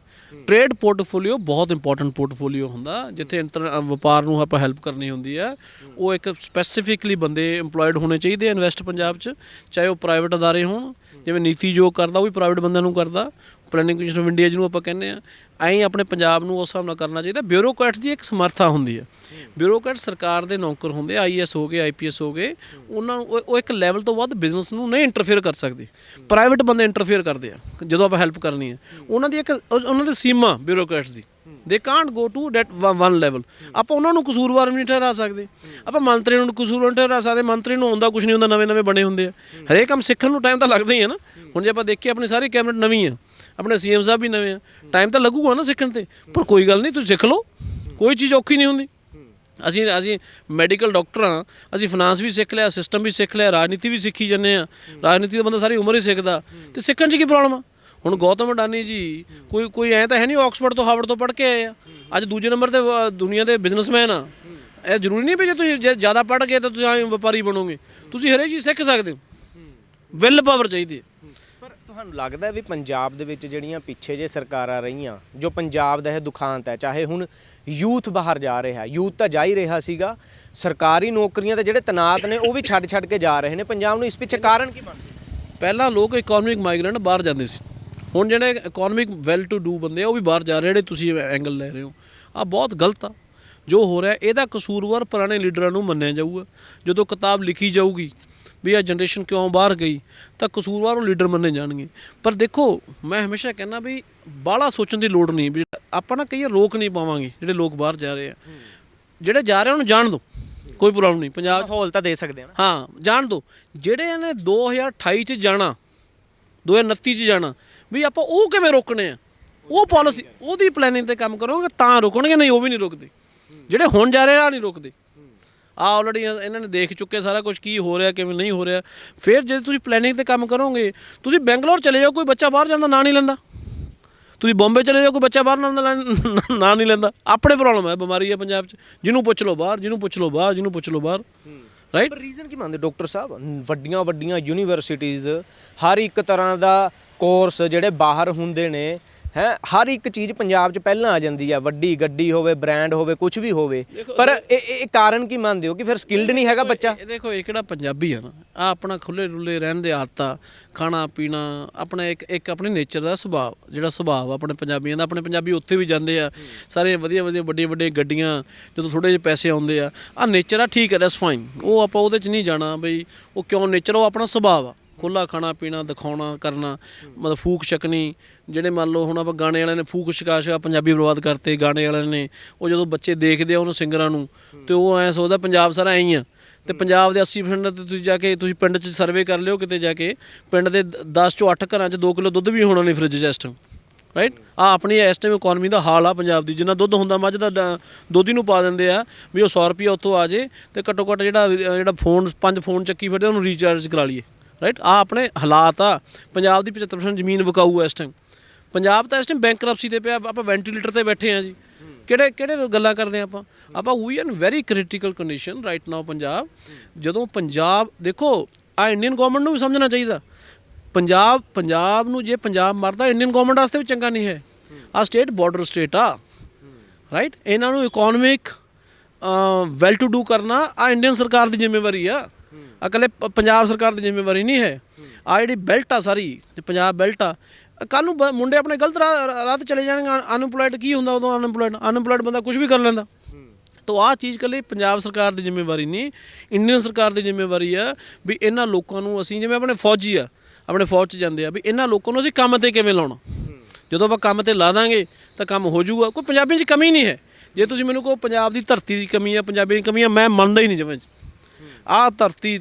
ਟ੍ਰੇਡ ਪੋਰਟਫੋਲੀਓ ਬਹੁਤ ਇੰਪੋਰਟੈਂਟ ਪੋਰਟਫੋਲੀਓ ਹੁੰਦਾ, ਜਿੱਥੇ ਵਪਾਰ ਨੂੰ ਆਪਾਂ ਹੈਲਪ ਕਰਨੀ ਹੁੰਦੀ ਆ। ਉਹ ਇੱਕ ਸਪੈਸੀਫਿਕਲੀ ਬੰਦੇ ਇੰਪਲੋਇਡ ਹੋਣੇ ਚਾਹੀਦੇ ਆ ਇਨਵੈਸਟ ਪੰਜਾਬ 'ਚ, ਚਾਹੇ ਉਹ ਪ੍ਰਾਈਵੇਟ ਅਦਾਰੇ ਹੋਣ, ਜਿਵੇਂ ਨੀਤੀ ਆਯੋਗ ਕਰਦਾ ਉਹ ਵੀ ਪ੍ਰਾਈਵੇਟ ਬੰਦਿਆਂ ਨੂੰ ਕਰਦਾ, ਪਲੈਨਿੰਗ ਕਮਿਸ਼ਨ ਆਫ ਇੰਡੀਆ ਜਿਹਨੂੰ ਆਪਾਂ ਕਹਿੰਦੇ ਆ। ਐਂ ਆਪਣੇ ਪੰਜਾਬ ਨੂੰ ਉਸ ਹਿਸਾਬ ਨਾਲ ਕਰਨਾ ਚਾਹੀਦਾ। ਬਿਊਰੋਕਰੈਟਸ ਦੀ ਇੱਕ ਸਮਰੱਥਾ ਹੁੰਦੀ ਹੈ, ਬਿਊਰੋਕਰੈਟ ਸਰਕਾਰ ਦੇ ਨੌਕਰ ਹੁੰਦੇ, IAS ਹੋ ਗਏ, IPS ਹੋ ਗਏ, ਉਹਨਾਂ ਨੂੰ ਉਹ ਇੱਕ ਲੈਵਲ ਤੋਂ ਵੱਧ ਬਿਜ਼ਨਸ ਨੂੰ ਨਹੀਂ ਇੰਟਰਫੇਅਰ ਕਰ ਸਕਦੀ। ਪ੍ਰਾਈਵੇਟ ਬੰਦੇ ਇੰਟਰਫੇਅਰ ਕਰਦੇ ਆ ਜਦੋਂ ਆਪਾਂ ਹੈਲਪ ਕਰਨੀ ਹੈ। ਉਹਨਾਂ ਦੀ ਸੀਮਾ ਬਿਊਰੋਕਰੈਟਸ ਦੀ, they can't go to that one level. ਆਪਾਂ ਉਹਨਾਂ ਨੂੰ ਕਸੂਰਵਾਰ ਵੀ ਨਹੀਂ ਠਹਿਰਾ ਸਕਦੇ, ਆਪਾਂ ਮੰਤਰੀ ਨੂੰ ਕਸੂਰਵਾਰ ਠਹਿਰਾ ਸਕਦੇ। ਮੰਤਰੀ ਨੂੰ ਆਉਂਦਾ ਕੁਛ ਨਹੀਂ ਹੁੰਦਾ, ਨਵੇਂ ਬਣੇ ਹੁੰਦੇ ਆ। ਹਰੇਕ ਕੰਮ ਸਿੱਖਣ ਨੂੰ ਟਾਈਮ ਤਾਂ ਲੱਗਦਾ ਹੀ ਹੈ ਨਾ। ਹੁਣ ਜੇ ਆਪਾਂ ਦੇਖੀਏ ਆਪਣੀ ਸਾਰੀ ਕੈਬਨਿਟ ਨਵੀਂ ਆ, ਆਪਣੇ CM ਸਾਹਿਬ ਵੀ ਨਵੇਂ ਆ, ਟਾਈਮ ਤਾਂ ਲੱਗੂਗਾ ਨਾ ਸਿੱਖਣ 'ਤੇ, ਪਰ ਕੋਈ ਗੱਲ ਨਹੀਂ, ਤੁਸੀਂ ਸਿੱਖ ਲਓ, ਕੋਈ ਚੀਜ਼ ਔਖੀ ਨਹੀਂ ਹੁੰਦੀ। ਅਸੀਂ ਮੈਡੀਕਲ ਡਾਕਟਰ ਹਾਂ, ਅਸੀਂ ਫਾਈਨਾਂਸ ਵੀ ਸਿੱਖ ਲਿਆ, ਸਿਸਟਮ ਵੀ ਸਿੱਖ ਲਿਆ, ਰਾਜਨੀਤੀ ਵੀ ਸਿੱਖੀ ਜਾਂਦੇ ਆ। ਰਾਜਨੀਤੀ ਦਾ ਬੰਦਾ ਸਾਰੀ ਉਮਰ ਹੀ ਸਿੱਖਦਾ, ਅਤੇ ਸਿੱਖਣ 'ਚ ਕੀ ਪ੍ਰੋਬਲਮ ਆ। ਹੁਣ ਗੌਤਮ ਅਡਾਨੀ ਜੀ ਕੋਈ ਐਂ ਤਾਂ ਹੈ ਨਹੀਂ ਆਕਸਫੋਰਡ ਤੋਂ ਹਾਰਵਰਡ ਤੋਂ ਪੜ੍ਹ ਕੇ ਆਏ ਆ, ਅੱਜ ਦੂਜੇ ਨੰਬਰ 'ਤੇ ਦੁਨੀਆ ਦੇ ਬਿਜ਼ਨਸਮੈਨ ਆ। ਇਹ ਜ਼ਰੂਰੀ ਨਹੀਂ ਵੀ ਜੇ ਤੁਸੀਂ ਜ਼ਿਆਦਾ ਪੜ੍ਹ ਗਏ ਤਾਂ ਤੁਸੀਂ ਵਪਾਰੀ ਬਣੋਗੇ, ਤੁਸੀਂ ਹਰੇਕ ਚੀਜ਼ ਸਿੱਖ ਸਕਦੇ ਹੋ। ਵਿਲ ਪਾਵਰ ਚਾਹੀਦੀ ਹੈ। ਪਰ ਤੁਹਾਨੂੰ ਲੱਗਦਾ ਵੀ ਪੰਜਾਬ ਦੇ ਵਿੱਚ ਜਿਹੜੀਆਂ ਪਿੱਛੇ ਜੇ ਸਰਕਾਰਾਂ ਰਹੀਆਂ, ਜੋ ਪੰਜਾਬ ਦਾ ਇਹ ਦੁਖਾਂਤ ਹੈ, ਚਾਹੇ ਹੁਣ ਯੂਥ ਬਾਹਰ ਜਾ ਰਿਹਾ, ਯੂਥ ਤਾਂ ਜਾ ਹੀ ਰਿਹਾ ਸੀਗਾ, ਸਰਕਾਰੀ ਨੌਕਰੀਆਂ ਦੇ ਜਿਹੜੇ ਤੈਨਾਤ ਨੇ ਉਹ ਵੀ ਛੱਡ ਕੇ ਜਾ ਰਹੇ ਨੇ ਪੰਜਾਬ ਨੂੰ, ਇਸ ਪਿੱਛੇ ਕਾਰਨ ਕੀ ਬਣਦਾ? ਪਹਿਲਾਂ ਲੋਕ ਇਕਨੋਮਿਕ ਮਾਈਗ੍ਰੈਂਟ ਬਾਹਰ ਜਾਂਦੇ ਸੀ, ਹੁਣ ਜਿਹੜੇ ਇਕਨੋਮਿਕ ਵੈਲ ਟੂ ਡੂ ਬੰਦੇ ਆ ਉਹ ਵੀ ਬਾਹਰ ਜਾ ਰਹੇ। ਜਿਹੜੇ ਤੁਸੀਂ ਐਂਗਲ ਲੈ ਰਹੇ ਹੋ ਆ ਬਹੁਤ ਗਲਤ ਆ ਜੋ ਹੋ ਰਿਹਾ। ਇਹਦਾ ਕਸੂਰਵਾਰ ਪੁਰਾਣੇ ਲੀਡਰਾਂ ਨੂੰ ਮੰਨਿਆ ਜਾਊਗਾ। ਜਦੋਂ ਕਿਤਾਬ ਲਿਖੀ ਜਾਊਗੀ ਵੀ ਇਹ ਜਨਰੇਸ਼ਨ ਕਿਉਂ ਬਾਹਰ ਗਈ, ਤਾਂ ਕਸੂਰਵਾਰ ਉਹ ਲੀਡਰ ਮੰਨੇ ਜਾਣਗੇ। ਪਰ ਦੇਖੋ, ਮੈਂ ਹਮੇਸ਼ਾ ਕਹਿੰਦਾ ਵੀ ਬਾਹਲਾ ਸੋਚਣ ਦੀ ਲੋੜ ਨਹੀਂ, ਵੀ ਆਪਾਂ ਨਾ ਕਈ ਰੋਕ ਨਹੀਂ ਪਾਵਾਂਗੇ ਜਿਹੜੇ ਲੋਕ ਬਾਹਰ ਜਾ ਰਹੇ ਆ। ਜਿਹੜੇ ਜਾ ਰਹੇ ਉਹਨੂੰ ਜਾਣ ਦਿਓ, ਕੋਈ ਪ੍ਰੋਬਲਮ ਨਹੀਂ। ਪੰਜਾਬ ਮਾਹੌਲ ਤਾਂ ਦੇ ਸਕਦੇ ਆ ਨਾ, ਹਾਂ ਜਾਣ ਦਿਓ। ਜਿਹੜੇ ਨੇ 2028 'ਚ ਜਾਣਾ, 2029 'ਚ ਜਾਣਾ, ਵੀ ਆਪਾਂ ਉਹ ਕਿਵੇਂ ਰੋਕਣੇ ਆ, ਉਹ ਪਾਲਿਸੀ ਉਹਦੀ ਪਲੈਨਿੰਗ 'ਤੇ ਕੰਮ ਕਰੋਗੇ ਤਾਂ ਰੁਕਣਗੇ, ਨਹੀਂ ਉਹ ਵੀ ਨਹੀਂ ਰੁਕਦੇ। ਜਿਹੜੇ ਹੁਣ ਜਾ ਰਹੇ ਆ ਨਹੀਂ ਰੁਕਦੇ। ਆਲਰੇਡੀ ਇਹਨਾਂ ਨੇ ਦੇਖ ਚੁੱਕੇ ਸਾਰਾ ਕੁਝ, ਕੀ ਹੋ ਰਿਹਾ ਕਿਵੇਂ ਨਹੀਂ ਹੋ ਰਿਹਾ। ਫਿਰ ਜੇ ਤੁਸੀਂ ਪਲੈਨਿੰਗ 'ਤੇ ਕੰਮ ਕਰੋਗੇ, ਤੁਸੀਂ ਬੈਂਗਲੌਰ ਚਲੇ ਜਾਓ, ਕੋਈ ਬੱਚਾ ਬਾਹਰ ਜਾਂਦਾ ਨਾਂ ਨਹੀਂ ਲੈਂਦਾ। ਤੁਸੀਂ ਬੰਬੇ ਚਲੇ ਜਾਓ, ਕੋਈ ਬੱਚਾ ਬਾਹਰ ਨਾਂ ਨਹੀਂ ਲੈਂਦਾ। ਆਪਣੇ ਪ੍ਰੋਬਲਮ ਹੈ, ਬਿਮਾਰੀ ਹੈ ਪੰਜਾਬ 'ਚ, ਜਿਹਨੂੰ ਪੁੱਛ ਲਓ ਬਾਹਰ, ਜਿਹਨੂੰ ਪੁੱਛ ਲਓ ਬਾਹਰ, ਜਿਹਨੂੰ ਪੁੱਛ ਲਓ ਬਾਹਰ, ਰਾਈਟ। ਪਰ ਰੀਜ਼ਨ ਕੀ ਮੰਨਦੇ ਡਾਕਟਰ ਸਾਹਿਬ? ਵੱਡੀਆਂ ਯੂਨੀਵਰਸਿਟੀਜ਼, ਹਰ ਇੱਕ ਤਰ੍ਹਾਂ ਦਾ ਕੋਰਸ ਜਿਹੜੇ ਬਾਹਰ ਹੁੰਦੇ ਨੇ, ਹਰ ਇੱਕ ਚੀਜ਼ ਪੰਜਾਬ 'ਚ ਪਹਿਲਾਂ ਆ ਜਾਂਦੀ ਆ, ਵੱਡੀ ਗੱਡੀ ਹੋਵੇ, ਬ੍ਰਾਂਡ ਹੋਵੇ, ਕੁਝ ਵੀ ਹੋਵੇ। ਪਰ ਇਹ ਕਾਰਨ ਕੀ ਮੰਨਦੇ ਹੋ ਕਿ ਫਿਰ ਸਕਿਲਡ ਨਹੀਂ ਹੈਗਾ ਬੱਚਾ? ਦੇਖੋ, ਇਹ ਕਿਹੜਾ ਪੰਜਾਬੀ ਆ ਨਾ, ਆ ਆਪਣਾ ਖੁੱਲੇ ਡੁੱਲੇ ਰਹਿਣ ਦੇ ਆਦਤਾਂ, ਖਾਣਾ ਪੀਣਾ, ਆਪਣਾ ਇੱਕ ਆਪਣੇ ਨੇਚਰ ਦਾ ਸੁਭਾਅ, ਜਿਹੜਾ ਸੁਭਾਅ ਆਪਣੇ ਪੰਜਾਬੀਆਂ ਦਾ। ਆਪਣੇ ਪੰਜਾਬੀ ਉੱਥੇ ਵੀ ਜਾਂਦੇ ਆ ਸਾਰੇ, ਵਧੀਆ ਵੱਡੀਆਂ ਗੱਡੀਆਂ, ਜਦੋਂ ਥੋੜ੍ਹੇ ਜਿਹੇ ਪੈਸੇ ਆਉਂਦੇ ਆ, ਨੇਚਰ ਆ, ਠੀਕ ਹੈ, ਦੈਟਸ ਫਾਈਨ। ਉਹ ਆਪਾਂ ਉਹਦੇ 'ਚ ਨਹੀਂ ਜਾਣਾ ਬਈ ਉਹ ਕਿਉਂ ਨੇਚਰ, ਉਹ ਆਪਣਾ ਸੁਭਾਅ ਆ। ਖੁੱਲ੍ਹਾ ਖਾਣਾ ਪੀਣਾ, ਦਿਖਾਉਣਾ ਕਰਨਾ, ਮਤਲਬ ਫੂਕ ਛਕਣੀ। ਜਿਹੜੇ ਮੰਨ ਲਓ ਹੁਣ ਆਪਾਂ ਗਾਣੇ ਵਾਲਿਆਂ ਨੇ ਫੂਕ ਛਕਾ ਪੰਜਾਬੀ ਬਰਬਾਦ ਕਰਤੇ। ਗਾਣੇ ਵਾਲਿਆਂ ਨੇ ਉਹ ਜਦੋਂ ਬੱਚੇ ਦੇਖਦੇ ਆ ਉਹਨੂੰ, ਸਿੰਗਰਾਂ ਨੂੰ, ਅਤੇ ਉਹ ਐਂ ਸੋਚਦਾ ਪੰਜਾਬ ਸਾਰਾ ਐਂ ਹੀ ਆ। ਅਤੇ ਪੰਜਾਬ ਦੇ 80% 'ਤੇ ਤੁਸੀਂ ਜਾ ਕੇ ਤੁਸੀਂ ਪਿੰਡ 'ਚ ਸਰਵੇ ਕਰ ਲਿਓ ਕਿਤੇ ਜਾ ਕੇ, ਪਿੰਡ ਦੇ 10 ਚੋਂ 8 ਘਰਾਂ 'ਚ 2 ਕਿਲੋ ਦੁੱਧ ਵੀ ਹੋਣਾ ਨਹੀਂ ਫਰਿੱਜ 'ਚ ਇਸ ਟਾਈਮ, ਰਾਈਟ। ਆਪਣੀ ਇਸ ਟਾਈਮ ਇਕੋਨਮੀ ਦਾ ਹਾਲ ਆ ਪੰਜਾਬ ਦੀ। ਜਿੰਨਾ ਦੁੱਧ ਹੁੰਦਾ ਮੱਝ ਦਾ ਦੁੱਧ ਹੀ ਨੂੰ ਪਾ ਦਿੰਦੇ ਆ ਵੀ ਉਹ 100 ਰੁਪਈਆ ਉੱਥੋਂ ਆ ਜੇ, ਅਤੇ ਘੱਟੋ ਘੱਟ ਜਿਹੜਾ ਫੋਨ 5 ਫੋਨ ਚੱਕੀ ਫਿਰਦੇ ਉਹਨੂੰ ਰੀਚਾਰਜ ਕਰਾ ਲਈਏ, ਰਾਈਟ। ਆਪਣੇ ਹਾਲਾਤ ਆ। ਪੰਜਾਬ ਦੀ 75% ਜ਼ਮੀਨ ਵਿਕਾਊ ਆ ਇਸ ਟਾਈਮ। ਪੰਜਾਬ ਤਾਂ ਇਸ ਟਾਈਮ ਬੈਂਕਰਪਸੀ 'ਤੇ ਪਿਆ, ਆਪਾਂ ਵੈਂਟੀਲੇਟਰ 'ਤੇ ਬੈਠੇ ਹਾਂ ਜੀ। ਕਿਹੜੇ ਗੱਲਾਂ ਕਰਦੇ ਹਾਂ ਆਪਾਂ ਵੀ in very critical condition right now Punjab. ਜਦੋਂ ਪੰਜਾਬ ਦੇਖੋ, ਆ ਇੰਡੀਅਨ ਗੌਰਮੈਂਟ ਨੂੰ ਵੀ ਸਮਝਣਾ ਚਾਹੀਦਾ। ਪੰਜਾਬ ਨੂੰ ਜੇ ਪੰਜਾਬ ਮਰਦਾ, ਇੰਡੀਅਨ ਗੌਰਮੈਂਟ ਵਾਸਤੇ ਵੀ ਚੰਗਾ ਨਹੀਂ ਹੈ। ਆ ਸਟੇਟ ਬਾਰਡਰ ਸਟੇਟ ਆ, ਰਾਈਟ। ਇਹਨਾਂ ਨੂੰ ਇਕੋਨਮਿਕ ਵੈਲ ਟੂ ਡੂ ਕਰਨਾ ਆ ਇੰਡੀਅਨ ਸਰਕਾਰ ਦੀ ਜ਼ਿੰਮੇਵਾਰੀ ਆ, ਇਕੱਲੇ ਪੰਜਾਬ ਸਰਕਾਰ ਦੀ ਜ਼ਿੰਮੇਵਾਰੀ ਨਹੀਂ ਹੈ। ਆ ਜਿਹੜੀ ਬੈਲਟ ਆ ਸਾਰੀ, ਪੰਜਾਬ ਬੈਲਟ ਆ, ਕੱਲ੍ਹ ਨੂੰ ਮੁੰਡੇ ਆਪਣੇ ਗਲਤ ਰਾਹ 'ਤੇ ਚਲੇ ਜਾਣਗੇ। ਅਨਇੰਪਲੋਇਡ ਕੀ ਹੁੰਦਾ ਉਦੋਂ? ਅਨਇੰਪਲੋਇਡ ਬੰਦਾ ਕੁਝ ਵੀ ਕਰ ਲੈਂਦਾ। ਤਾਂ ਆਹ ਚੀਜ਼ ਇਕੱਲੇ ਪੰਜਾਬ ਸਰਕਾਰ ਦੀ ਜ਼ਿੰਮੇਵਾਰੀ ਨਹੀਂ, ਇੰਡੀਅਨ ਸਰਕਾਰ ਦੀ ਜ਼ਿੰਮੇਵਾਰੀ ਆ ਵੀ ਇਹਨਾਂ ਲੋਕਾਂ ਨੂੰ ਅਸੀਂ, ਜਿਵੇਂ ਆਪਣੇ ਫੌਜੀ ਆ, ਆਪਣੇ ਫੌਜ 'ਚ ਜਾਂਦੇ ਆ, ਵੀ ਇਹਨਾਂ ਲੋਕਾਂ ਨੂੰ ਅਸੀਂ ਕੰਮ 'ਤੇ ਕਿਵੇਂ ਲਾਉਣਾ। ਜਦੋਂ ਆਪਾਂ ਕੰਮ 'ਤੇ ਲਾ ਦਾਂਗੇ ਤਾਂ ਕੰਮ ਹੋ ਜਾਊਗਾ। ਕੋਈ ਪੰਜਾਬੀਆਂ 'ਚ ਕਮੀ ਨਹੀਂ ਹੈ। ਜੇ ਤੁਸੀਂ ਮੈਨੂੰ ਕਹੋ ਪੰਜਾਬ ਦੀ ਧਰਤੀ ਦੀ ਕਮੀ ਆ, ਪੰਜਾਬੀ ਦੀ ਕਮੀ ਆ, ਮੈਂ ਮੰਨਦਾ ਹੀ ਨਹੀਂ ਜਿਵੇਂ। ਆਹ